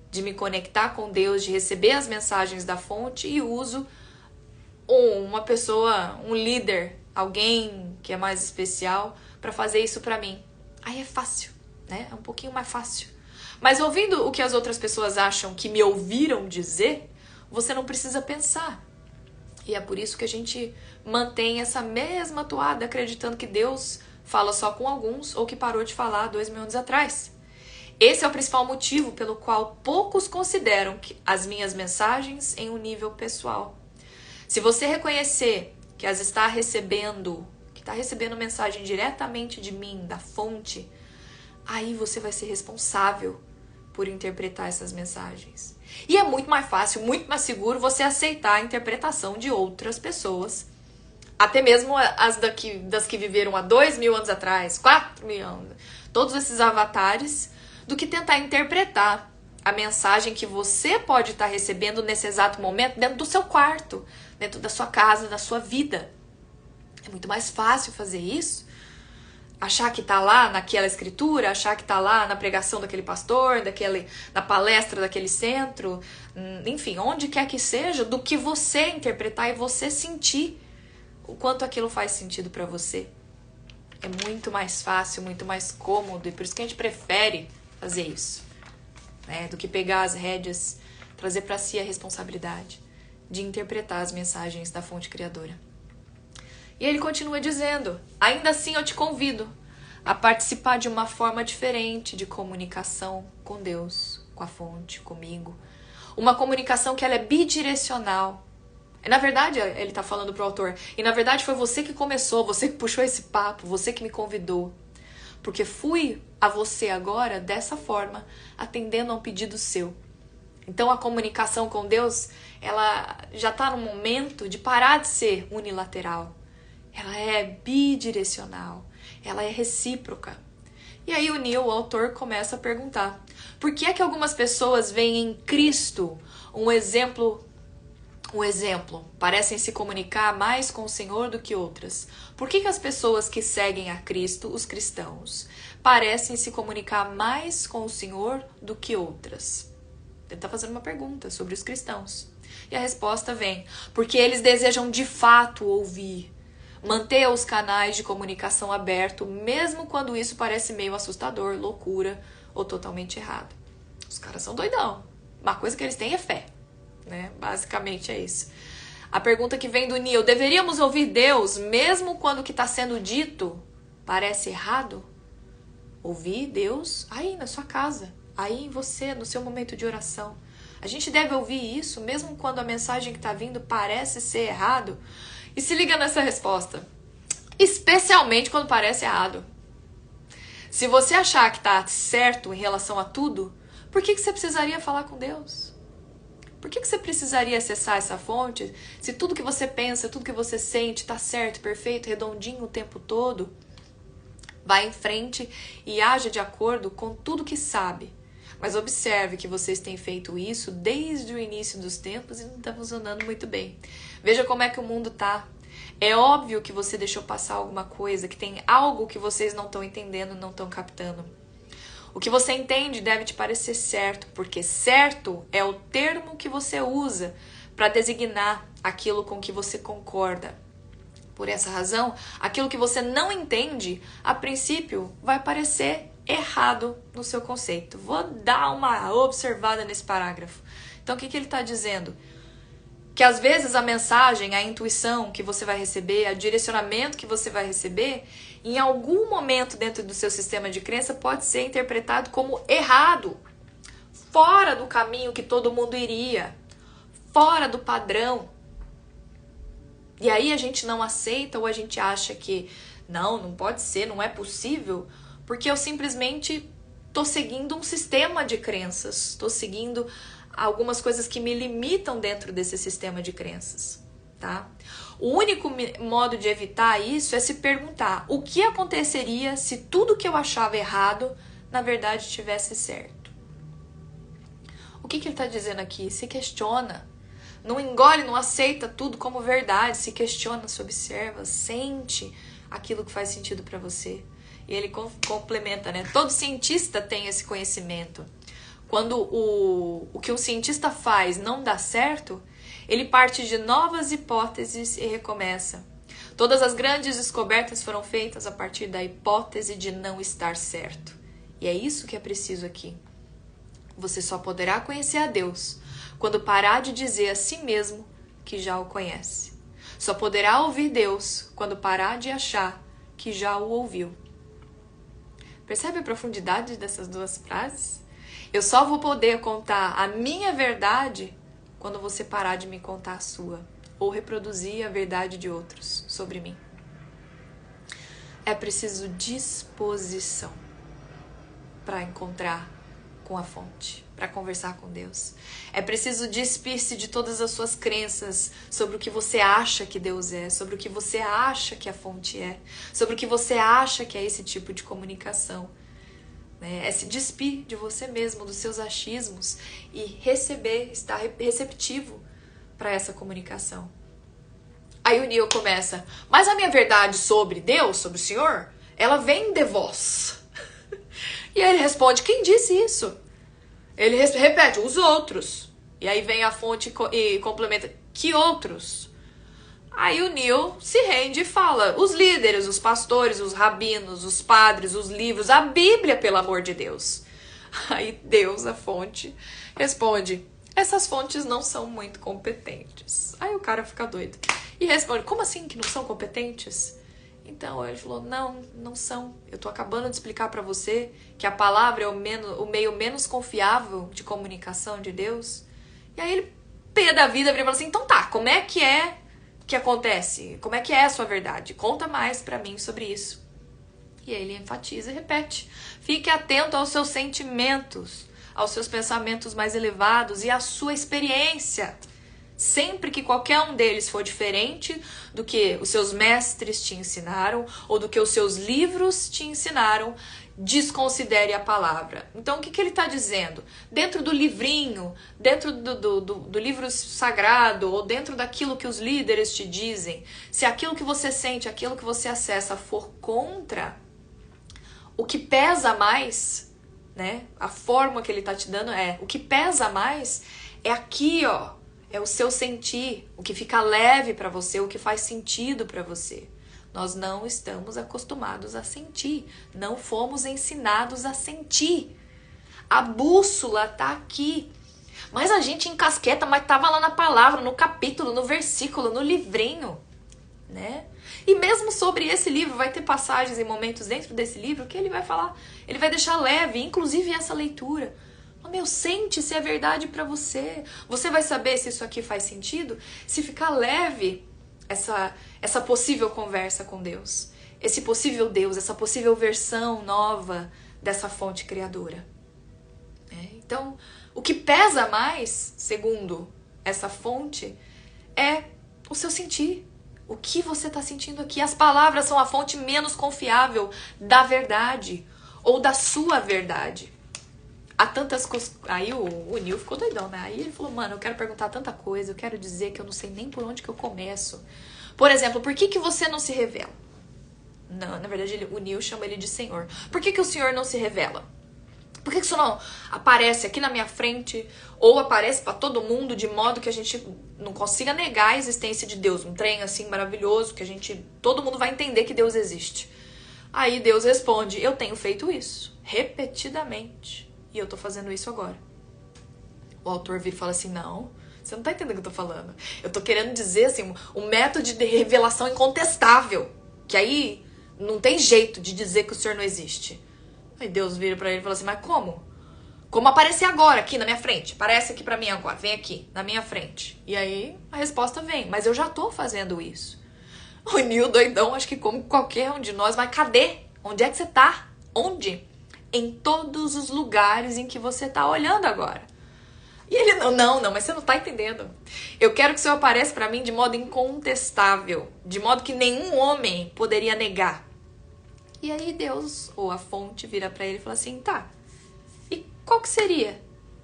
de me conectar com Deus, de receber as mensagens da fonte e uso uma pessoa, um líder, alguém que é mais especial para fazer isso para mim. Aí é fácil, né? É um pouquinho mais fácil. Mas ouvindo o que as outras pessoas acham que me ouviram dizer, você não precisa pensar. E é por isso que a gente mantém essa mesma toada, acreditando que Deus fala só com alguns ou que parou de falar 2000 anos atrás. Esse é o principal motivo pelo qual poucos consideram as minhas mensagens em um nível pessoal. Se você reconhecer que está recebendo mensagem diretamente de mim, da fonte, aí você vai ser responsável por interpretar essas mensagens. E é muito mais fácil, muito mais seguro você aceitar a interpretação de outras pessoas, até mesmo das que viveram há 2000 anos atrás, 4000 anos, todos esses avatares, do que tentar interpretar a mensagem que você pode estar recebendo nesse exato momento dentro do seu quarto, dentro da sua casa, da sua vida. É muito mais fácil fazer isso, achar que tá lá naquela escritura, achar que tá lá na pregação daquele pastor, na palestra daquele centro, enfim, onde quer que seja, do que você interpretar e você sentir o quanto aquilo faz sentido para você. É muito mais fácil, muito mais cômodo, e por isso que a gente prefere fazer isso, né, do que pegar as rédeas, trazer para si a responsabilidade de interpretar as mensagens da fonte criadora. E ele continua dizendo, ainda assim eu te convido a participar de uma forma diferente de comunicação com Deus, com a fonte, comigo. Uma comunicação que ela é bidirecional. E, na verdade, ele está falando para o autor, e na verdade foi você que começou, você que puxou esse papo, você que me convidou. Porque fui a você agora dessa forma, atendendo a um pedido seu. Então a comunicação com Deus, ela já está no momento de parar de ser unilateral. Ela é bidirecional, ela é recíproca. E aí o Neil, o autor, começa a perguntar, por que é que algumas pessoas veem em Cristo um exemplo, parecem se comunicar mais com o Senhor do que outras? Por que as pessoas que seguem a Cristo, os cristãos, parecem se comunicar mais com o Senhor do que outras? Ele está fazendo uma pergunta sobre os cristãos. E a resposta vem, porque eles desejam de fato ouvir, manter os canais de comunicação abertos, mesmo quando isso parece meio assustador, loucura ou totalmente errado. Os caras são doidão. Uma coisa que eles têm é fé, né? Basicamente é isso. A pergunta que vem do Neil, deveríamos ouvir Deus mesmo quando o que está sendo dito parece errado? Ouvir Deus aí na sua casa, aí em você, no seu momento de oração. A gente deve ouvir isso mesmo quando a mensagem que está vindo parece ser errado? E se liga nessa resposta, especialmente quando parece errado. Se você achar que está certo em relação a tudo, por que você precisaria falar com Deus? Por que você precisaria acessar essa fonte se tudo que você pensa, tudo que você sente está certo, perfeito, redondinho o tempo todo? Vá em frente e haja de acordo com tudo que sabe. Mas observe que vocês têm feito isso desde o início dos tempos e não está funcionando muito bem. Veja como é que o mundo tá. É óbvio que você deixou passar alguma coisa, que tem algo que vocês não estão entendendo, não estão captando. O que você entende deve te parecer certo, porque certo é o termo que você usa para designar aquilo com que você concorda. Por essa razão, aquilo que você não entende, a princípio, vai parecer errado no seu conceito. Vou dar uma observada nesse parágrafo. Então, o que ele está dizendo? Que às vezes a mensagem, a intuição que você vai receber, o direcionamento que você vai receber, em algum momento dentro do seu sistema de crença pode ser interpretado como errado, fora do caminho que todo mundo iria, fora do padrão. E aí a gente não aceita ou a gente acha que não pode ser, não é possível, porque eu simplesmente estou seguindo um sistema de crenças, estou seguindo algumas coisas que me limitam dentro desse sistema de crenças, tá? O único modo de evitar isso é se perguntar o que aconteceria se tudo que eu achava errado, na verdade, tivesse certo. O que ele está dizendo aqui? Se questiona. Não engole, não aceita tudo como verdade. Se questiona, se observa, sente aquilo que faz sentido para você. E ele complementa, né? Todo cientista tem esse conhecimento. Quando o que um cientista faz não dá certo, ele parte de novas hipóteses e recomeça. Todas as grandes descobertas foram feitas a partir da hipótese de não estar certo. E é isso que é preciso aqui. Você só poderá conhecer a Deus quando parar de dizer a si mesmo que já o conhece. Só poderá ouvir Deus quando parar de achar que já o ouviu. Percebe a profundidade dessas duas frases? Eu só vou poder contar a minha verdade quando você parar de me contar a sua, ou reproduzir a verdade de outros sobre mim. É preciso disposição para encontrar com a fonte, para conversar com Deus. É preciso despir-se de todas as suas crenças sobre o que você acha que Deus é, sobre o que você acha que a fonte é, sobre o que você acha que é esse tipo de comunicação. É se despir de você mesmo, dos seus achismos e receber, estar receptivo para essa comunicação. Aí o Neil começa, mas a minha verdade sobre Deus, sobre o Senhor, ela vem de vós. E aí ele responde, quem disse isso? Ele repete, os outros. E aí vem a fonte e complementa, que outros? Aí o Neil se rende e fala, os líderes, os pastores, os rabinos, os padres, os livros, a Bíblia, pelo amor de Deus. Aí Deus, a fonte, responde, essas fontes não são muito competentes. Aí o cara fica doido e responde, como assim que não são competentes? Então ele falou, não são. Eu tô acabando de explicar para você que a palavra é o meio menos confiável de comunicação de Deus. E aí ele, pé da vida, ele falou assim, então tá, como é que acontece? Como é que é a sua verdade? Conta mais para mim sobre isso. E aí ele enfatiza e repete. Fique atento aos seus sentimentos, aos seus pensamentos mais elevados e à sua experiência. Sempre que qualquer um deles for diferente do que os seus mestres te ensinaram ou do que os seus livros te ensinaram, desconsidere a palavra. Então, o que ele está dizendo? Dentro do livrinho, dentro do livro sagrado ou dentro daquilo que os líderes te dizem, se aquilo que você sente, aquilo que você acessa for contra, o que pesa mais, né? A forma que ele está te dando o que pesa mais é aqui, ó. É o seu sentir, o que fica leve para você, o que faz sentido para você. Nós não estamos acostumados a sentir, não fomos ensinados a sentir. A bússola tá aqui. Mas a gente encasqueta, mas tava lá na palavra, no capítulo, no versículo, no livrinho, né? E mesmo sobre esse livro, vai ter passagens e momentos dentro desse livro que ele vai falar, ele vai deixar leve, inclusive essa leitura. Sente se é verdade pra você. Você vai saber se isso aqui faz sentido, se ficar leve essa possível conversa com Deus. Esse possível Deus, essa possível versão nova dessa fonte criadora. Então, o que pesa mais, segundo essa fonte, é o seu sentir. O que você está sentindo aqui. As palavras são a fonte menos confiável da verdade ou da sua verdade. Há tantas coisas. Aí o Neil ficou doidão, né? Aí ele falou, mano, eu quero perguntar tanta coisa, eu quero dizer que eu não sei nem por onde que eu começo. Por exemplo, por que você não se revela? Não, na verdade, o Neil chama ele de Senhor. Por que o Senhor não se revela? Por que isso não aparece aqui na minha frente ou aparece para todo mundo de modo que a gente não consiga negar a existência de Deus? Um trem assim maravilhoso que todo mundo vai entender que Deus existe. Aí Deus responde: eu tenho feito isso repetidamente e eu tô fazendo isso agora. O autor vira e fala assim: não, você não tá entendendo o que eu tô falando. Eu tô querendo dizer assim, um método de revelação incontestável, que aí não tem jeito de dizer que o Senhor não existe. Aí Deus vira pra ele e fala assim: mas como? Como aparecer agora aqui na minha frente? Aparece aqui pra mim agora, vem aqui na minha frente. E aí a resposta vem: mas eu já tô fazendo isso. O Neil doidão, acho que como qualquer um de nós, mas cadê? Onde é que você tá? Onde? Em todos os lugares em que você tá olhando agora. E ele, não, mas você não tá entendendo. Eu quero que o Senhor apareça pra mim de modo incontestável, de modo que nenhum homem poderia negar. E aí Deus, ou a fonte, vira pra ele e fala assim: tá, e qual que seria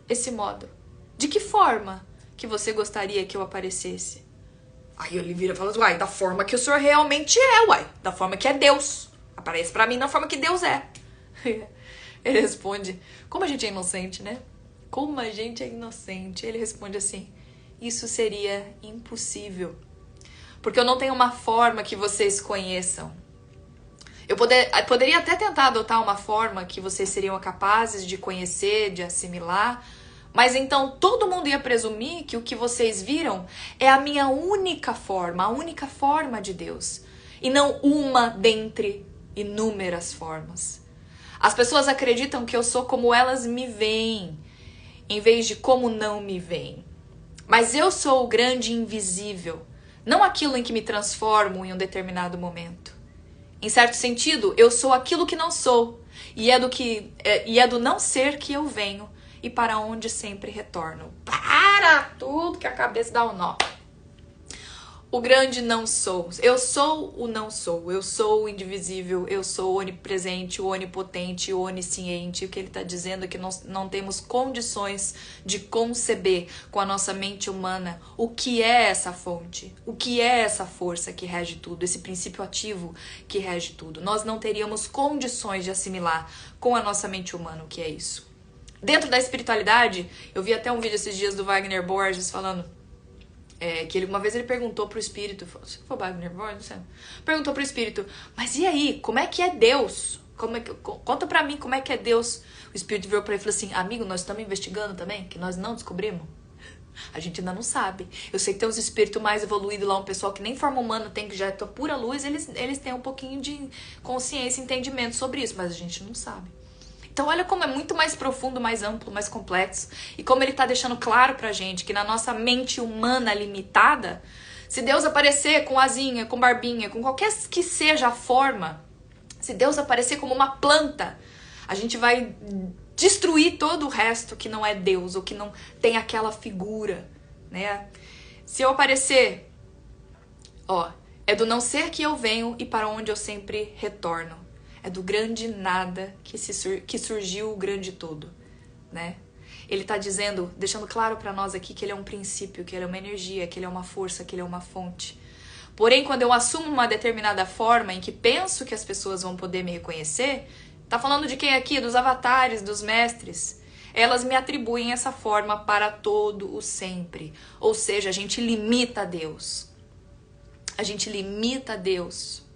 esse modo? De que forma que você gostaria que eu aparecesse? Aí ele vira e fala assim: uai, da forma que o Senhor realmente é, uai, da forma que é Deus. Aparece pra mim da forma que Deus é. Ele responde, como a gente é inocente, né? Como a gente é inocente. Ele responde assim: isso seria impossível, porque eu não tenho uma forma que vocês conheçam. Eu poderia até tentar adotar uma forma que vocês seriam capazes de conhecer, de assimilar, mas então todo mundo ia presumir que o que vocês viram é a minha única forma, a única forma de Deus, e não uma dentre inúmeras formas. As pessoas acreditam que eu sou como elas me veem, em vez de como não me veem. Mas eu sou o grande invisível, não aquilo em que me transformo em um determinado momento. Em certo sentido, eu sou aquilo que não sou, e é do não ser que eu venho, e para onde sempre retorno. Para tudo que a cabeça dá um nó. O grande não sou. Eu sou o não sou. Eu sou o indivisível. Eu sou o onipresente, o onipotente, o onisciente. O que ele está dizendo é que nós não temos condições de conceber com a nossa mente humana o que é essa fonte, o que é essa força que rege tudo, esse princípio ativo que rege tudo. Nós não teríamos condições de assimilar com a nossa mente humana o que é isso. Dentro da espiritualidade, eu vi até um vídeo esses dias do Wagner Borges falando que uma vez ele perguntou pro espírito, se for Wagner Borges, não sei, perguntou pro espírito: mas e aí, como é que é Deus? Conta pra mim como é que é Deus. O espírito virou pra ele e falou assim: amigo, nós estamos investigando também, que nós não descobrimos. A gente ainda não sabe. Eu sei que tem uns espíritos mais evoluídos lá, um pessoal que nem forma humana tem, que já é pura luz, eles têm um pouquinho de consciência e entendimento sobre isso, mas a gente não sabe. Então olha como é muito mais profundo, mais amplo, mais complexo. E como ele está deixando claro pra gente que na nossa mente humana limitada, se Deus aparecer com asinha, com barbinha, com qualquer que seja a forma, se Deus aparecer como uma planta, a gente vai destruir todo o resto que não é Deus, ou que não tem aquela figura, né? Se eu aparecer, é do não ser que eu venho e para onde eu sempre retorno. É do grande nada que surgiu o grande todo, né? Ele está dizendo, deixando claro para nós aqui que ele é um princípio, que ele é uma energia, que ele é uma força, que ele é uma fonte. Porém, quando eu assumo uma determinada forma em que penso que as pessoas vão poder me reconhecer, tá falando de quem aqui? Dos avatares, dos mestres. Elas me atribuem essa forma para todo o sempre. Ou seja, a gente limita a Deus. A gente limita a Deus.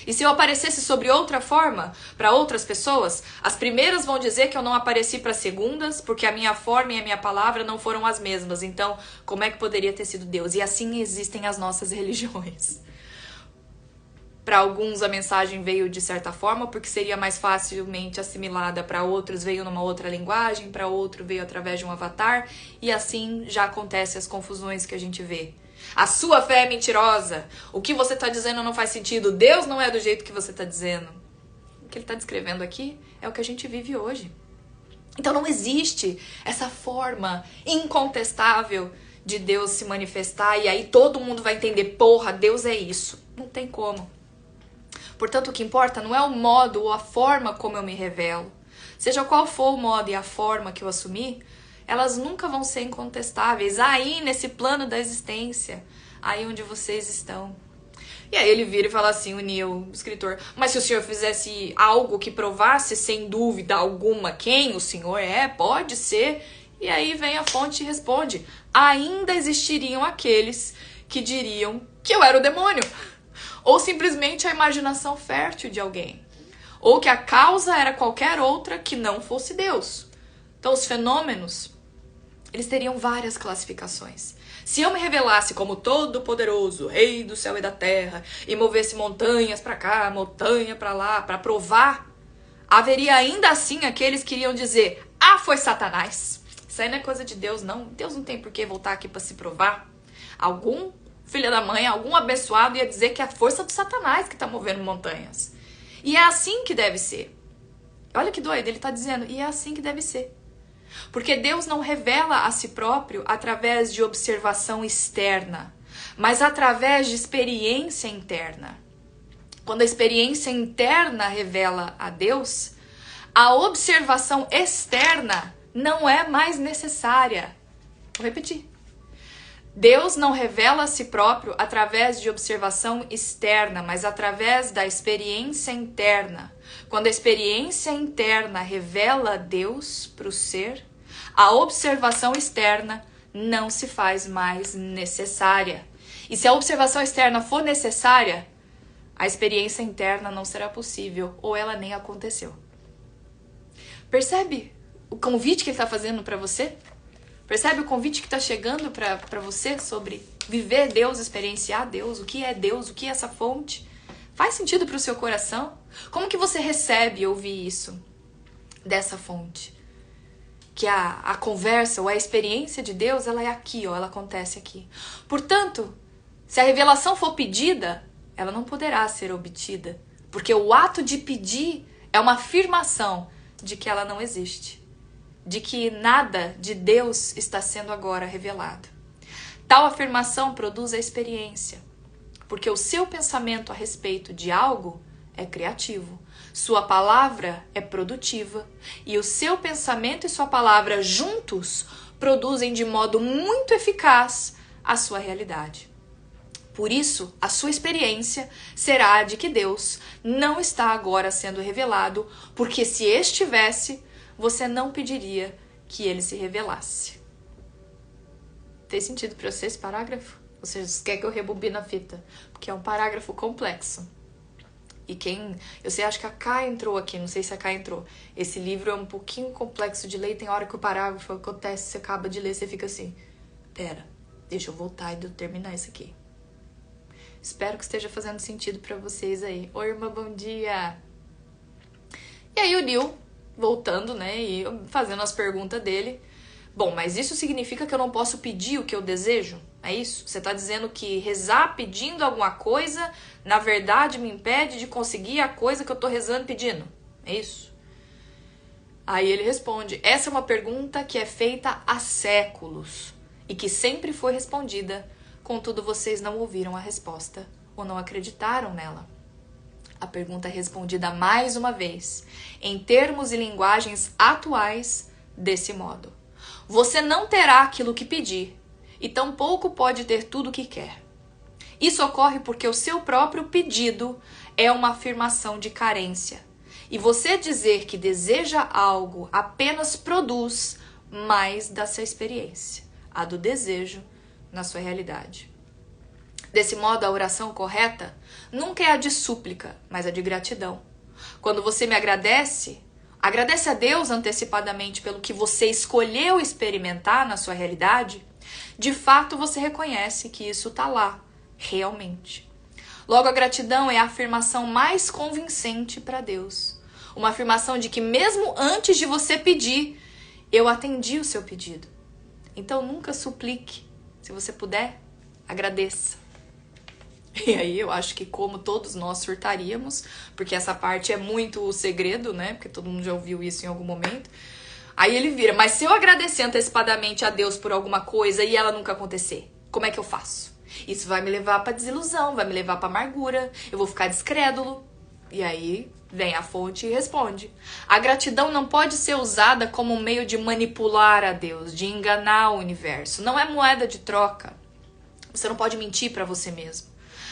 E se eu aparecesse sobre outra forma, para outras pessoas, as primeiras vão dizer que eu não apareci para as segundas, porque a minha forma e a minha palavra não foram as mesmas. Então, como é que poderia ter sido Deus? E assim existem as nossas religiões. Para alguns a mensagem veio de certa forma, porque seria mais facilmente assimilada. Para outros veio numa outra linguagem, para outro veio através de um avatar. E assim já acontecem as confusões que a gente vê. A sua fé é mentirosa. O que você está dizendo não faz sentido. Deus não é do jeito que você está dizendo. O que ele está descrevendo aqui é o que a gente vive hoje. Então não existe essa forma incontestável de Deus se manifestar e aí todo mundo vai entender: porra, Deus é isso. Não tem como. Portanto, o que importa não é o modo ou a forma como eu me revelo. Seja qual for o modo e a forma que eu assumir, elas nunca vão ser incontestáveis. Aí, nesse plano da existência, aí onde vocês estão. E aí ele vira e fala assim, o Neil, o escritor, mas se o senhor fizesse algo que provasse sem dúvida alguma quem o senhor é, pode ser. E aí vem a fonte e responde, ainda existiriam aqueles que diriam que eu era o demônio. Ou simplesmente a imaginação fértil de alguém. Ou que a causa era qualquer outra que não fosse Deus. Então os fenômenos, eles teriam várias classificações. Se eu me revelasse como todo-poderoso, rei do céu e da terra, e movesse montanhas para cá, montanha para lá, para provar, haveria ainda assim aqueles que iriam dizer, ah, foi Satanás. Isso aí não é coisa de Deus, não. Deus não tem por que voltar aqui para se provar. Algum filho da mãe, algum abençoado ia dizer que é a força do Satanás que está movendo montanhas. E é assim que deve ser. Olha que doido, ele está dizendo, e é assim que deve ser. Porque Deus não revela a si próprio através de observação externa, mas através de experiência interna. Quando a experiência interna revela a Deus, a observação externa não é mais necessária. Vou repetir. Deus não revela a si próprio através de observação externa, mas através da experiência interna. Quando a experiência interna revela Deus para o ser, a observação externa não se faz mais necessária. E se a observação externa for necessária, a experiência interna não será possível, ou ela nem aconteceu. Percebe o convite que ele está fazendo para você? Percebe o convite que está chegando para você sobre viver Deus, experienciar Deus, o que é essa fonte? Faz sentido para o seu coração? Como que você recebe ouvir isso dessa fonte? Que a conversa ou a experiência de Deus, ela é aqui, ó, ela acontece aqui. Portanto, se a revelação for pedida, ela não poderá ser obtida, porque o ato de pedir é uma afirmação de que ela não existe, de que nada de Deus está sendo agora revelado. Tal afirmação produz a experiência, porque o seu pensamento a respeito de algo é criativo, sua palavra é produtiva, e o seu pensamento e sua palavra juntos produzem de modo muito eficaz a sua realidade. Por isso, a sua experiência será a de que Deus não está agora sendo revelado, porque se estivesse, você não pediria que ele se revelasse. Tem sentido para você esse parágrafo? Você quer que eu rebobine a fita? Porque é um parágrafo complexo. E eu sei, acho que a Ká entrou aqui, não sei se a Ká entrou. Esse livro é um pouquinho complexo de ler, tem hora que o parágrafo acontece, você acaba de ler, você fica assim, pera, deixa eu voltar e terminar isso aqui. Espero que esteja fazendo sentido pra vocês aí. Oi, irmã, bom dia! E aí o Neil, voltando, né, e fazendo as perguntas dele. Bom, mas isso significa que eu não posso pedir o que eu desejo? É isso? Você tá dizendo que rezar pedindo alguma coisa, na verdade, me impede de conseguir a coisa que eu tô rezando pedindo? É isso? Aí ele responde, essa é uma pergunta que é feita há séculos e que sempre foi respondida, contudo vocês não ouviram a resposta ou não acreditaram nela. A pergunta é respondida mais uma vez, em termos e linguagens atuais, desse modo. Você não terá aquilo que pedir, e tampouco pode ter tudo o que quer. Isso ocorre porque o seu próprio pedido é uma afirmação de carência. E você dizer que deseja algo apenas produz mais dessa experiência, a do desejo na sua realidade. Desse modo, a oração correta nunca é a de súplica, mas a de gratidão. Quando você me agradece a Deus antecipadamente pelo que você escolheu experimentar na sua realidade, de fato você reconhece que isso está lá, realmente. Logo, a gratidão é a afirmação mais convincente para Deus. Uma afirmação de que mesmo antes de você pedir, eu atendi o seu pedido. Então nunca suplique. Se você puder, agradeça. E aí eu acho que como todos nós surtaríamos, porque essa parte é muito o segredo, né? Porque todo mundo já ouviu isso em algum momento. Aí ele vira, mas se eu agradecer antecipadamente a Deus por alguma coisa e ela nunca acontecer, como é que eu faço? Isso vai me levar pra desilusão, vai me levar pra amargura, eu vou ficar descrédulo. E aí vem a fonte e responde. A gratidão não pode ser usada como um meio de manipular a Deus, de enganar o universo. Não é moeda de troca. Você não pode mentir pra você mesmo.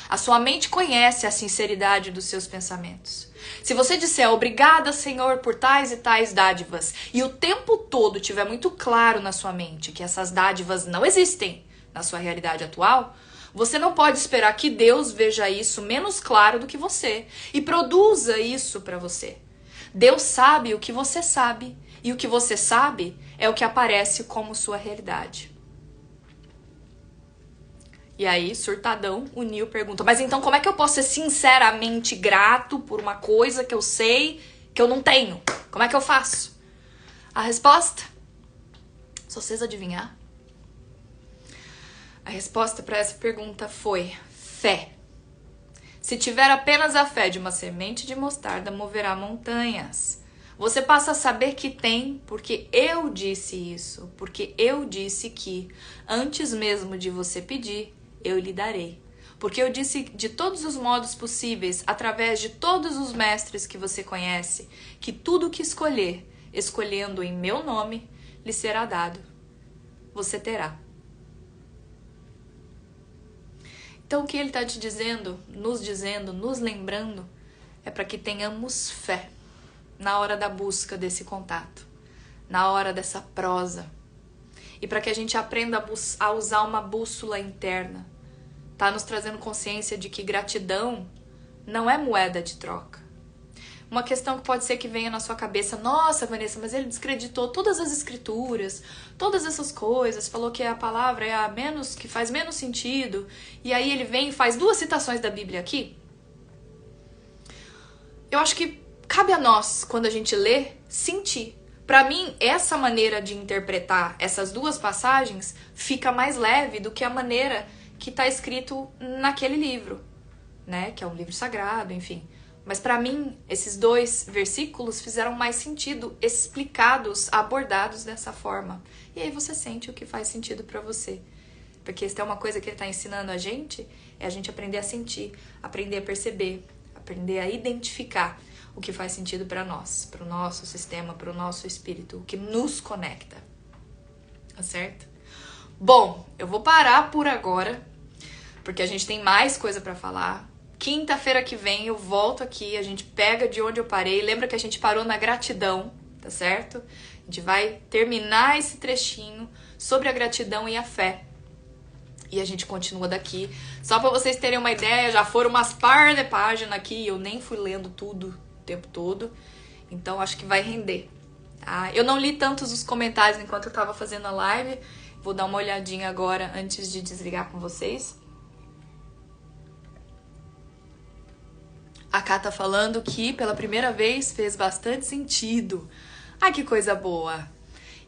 A sua mente conhece a sinceridade dos seus pensamentos. Se você disser obrigada, Senhor, por tais e tais dádivas, e o tempo todo tiver muito claro na sua mente que essas dádivas não existem na sua realidade atual, você não pode esperar que Deus veja isso menos claro do que você e produza isso para você. Deus sabe o que você sabe, e o que você sabe é o que aparece como sua realidade. E aí, surtadão, o Neil pergunta, mas então como é que eu posso ser sinceramente grato por uma coisa que eu sei que eu não tenho? Como é que eu faço? A resposta? Se vocês adivinhar, a resposta para essa pergunta foi fé. Se tiver apenas a fé de uma semente de mostarda, moverá montanhas. Você passa a saber que tem, porque eu disse isso, porque eu disse que, antes mesmo de você pedir, eu lhe darei. Porque eu disse de todos os modos possíveis, através de todos os mestres que você conhece, que tudo que escolher, escolhendo em meu nome, lhe será dado. Você terá. Então o que ele está te dizendo, nos lembrando, é para que tenhamos fé na hora da busca desse contato, na hora dessa prosa. E para que a gente aprenda a usar uma bússola interna. Tá nos trazendo consciência de que gratidão não é moeda de troca. Uma questão que pode ser que venha na sua cabeça, nossa, Vanessa, mas ele descreditou todas as escrituras, todas essas coisas, falou que a palavra é a menos, que faz menos sentido, e aí ele vem e faz 2 citações da Bíblia aqui. Eu acho que cabe a nós, quando a gente lê, sentir. Para mim, essa maneira de interpretar essas 2 passagens fica mais leve do que a maneira que está escrito naquele livro, né? Que é um livro sagrado, enfim. Mas para mim, esses 2 versículos fizeram mais sentido, explicados, abordados dessa forma. E aí você sente o que faz sentido para você. Porque se tem uma coisa que ele está ensinando a gente, é a gente aprender a sentir, aprender a perceber, aprender a identificar o que faz sentido para nós, para o nosso sistema, para o nosso espírito, o que nos conecta. Tá certo? Bom, eu vou parar por agora, porque a gente tem mais coisa para falar. Quinta-feira que vem eu volto aqui, a gente pega de onde eu parei. Lembra que a gente parou na gratidão, tá certo? A gente vai terminar esse trechinho sobre a gratidão e a fé. E a gente continua daqui. Só para vocês terem uma ideia, já foram umas par de páginas aqui, eu nem fui lendo tudo o tempo todo. Então acho que vai render, tá? Eu não li tantos os comentários enquanto eu tava fazendo a live. Vou dar uma olhadinha agora antes de desligar com vocês. A Ká tá falando que pela primeira vez fez bastante sentido. Ai, que coisa boa.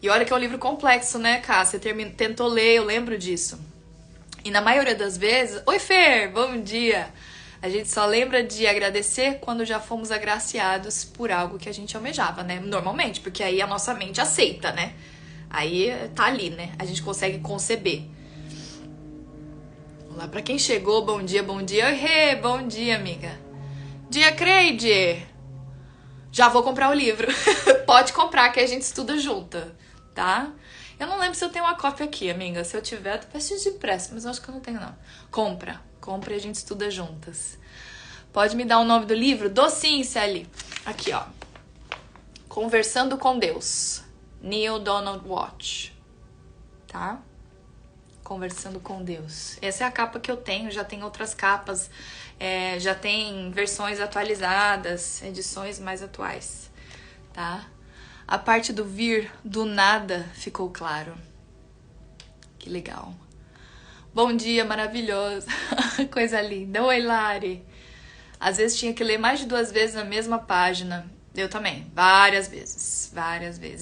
E olha que é um livro complexo, né, Ká? Você tentou ler, eu lembro disso. E na maioria das vezes... Oi, Fer, bom dia! A gente só lembra de agradecer quando já fomos agraciados por algo que a gente almejava, né? Normalmente, porque aí a nossa mente aceita, né? Aí tá ali, né? A gente consegue conceber. Vamos lá, pra quem chegou, bom dia, bom dia. Oi, bom dia, amiga. Dia, Creide! Já vou comprar o livro. Pode comprar que a gente estuda junto, tá? Eu não lembro se eu tenho uma cópia aqui, amiga. Se eu tiver, eu peço de empréstimo, mas eu acho que eu não tenho, não. Compra e a gente estuda juntas. Pode me dar o nome do livro? Dou sim, Sally. Aqui, ó. Conversando com Deus. Neil Donald Walsch. Tá? Conversando com Deus. Essa é a capa que eu tenho, já tem outras capas. Já tem versões atualizadas, edições mais atuais, tá? A parte do vir do nada ficou claro. Que legal. Bom dia, maravilhoso. Coisa linda. Oi, Lari. Às vezes tinha que ler mais de 2 vezes a mesma página. Eu também. Várias vezes.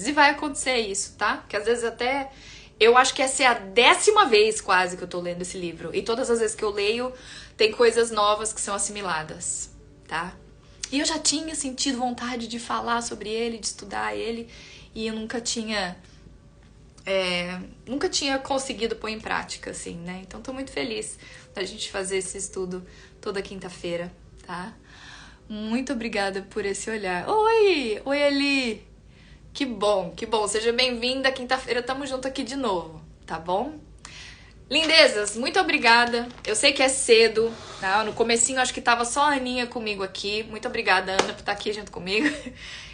E vai acontecer isso, tá? Porque às vezes até... Eu acho que essa é a 10ª vez quase que eu tô lendo esse livro. E todas as vezes que eu leio, tem coisas novas que são assimiladas, tá? E eu já tinha sentido vontade de falar sobre ele, de estudar ele. E eu nunca tinha conseguido pôr em prática, assim, né? Então tô muito feliz da gente fazer esse estudo toda quinta-feira, tá? Muito obrigada por esse olhar. Oi Eli! Que bom. Seja bem-vinda. Quinta-feira tamo junto aqui de novo, tá bom? Lindezas, muito obrigada. Eu sei que é cedo, tá? No comecinho acho que tava só a Aninha comigo aqui. Muito obrigada, Ana, por estar aqui junto comigo.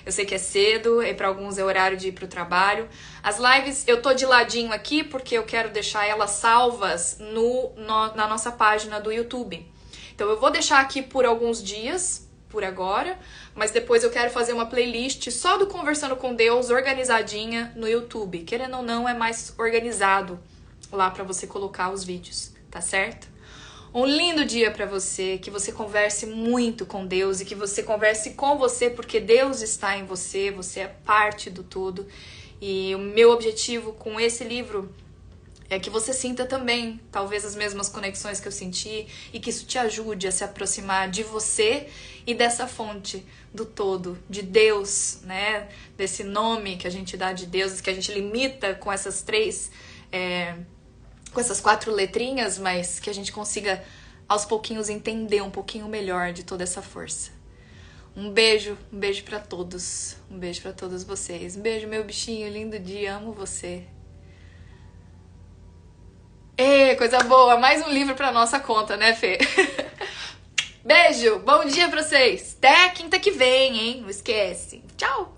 Eu sei que é cedo, e para alguns é horário de ir pro trabalho. As lives eu tô de ladinho aqui porque eu quero deixar elas salvas na nossa página do YouTube. Então eu vou deixar aqui por alguns dias, por agora, mas depois eu quero fazer uma playlist só do Conversando com Deus, organizadinha no YouTube. Querendo ou não, é mais organizado lá para você colocar os vídeos, tá certo? Um lindo dia para você, que você converse muito com Deus e que você converse com você, porque Deus está em você, você é parte do todo. E o meu objetivo com esse livro é que você sinta também, talvez, as mesmas conexões que eu senti e que isso te ajude a se aproximar de você e dessa fonte do todo, de Deus, né? Desse nome que a gente dá de Deus, que a gente limita com essas com essas 4 letrinhas, mas que a gente consiga aos pouquinhos entender um pouquinho melhor de toda essa força. Um beijo pra todos, um beijo pra todos vocês. Um beijo, meu bichinho, lindo dia, amo você. Ê, coisa boa, mais um livro pra nossa conta, né, Fê? Beijo, bom dia pra vocês. Até quinta que vem, hein? Não esquece. Tchau!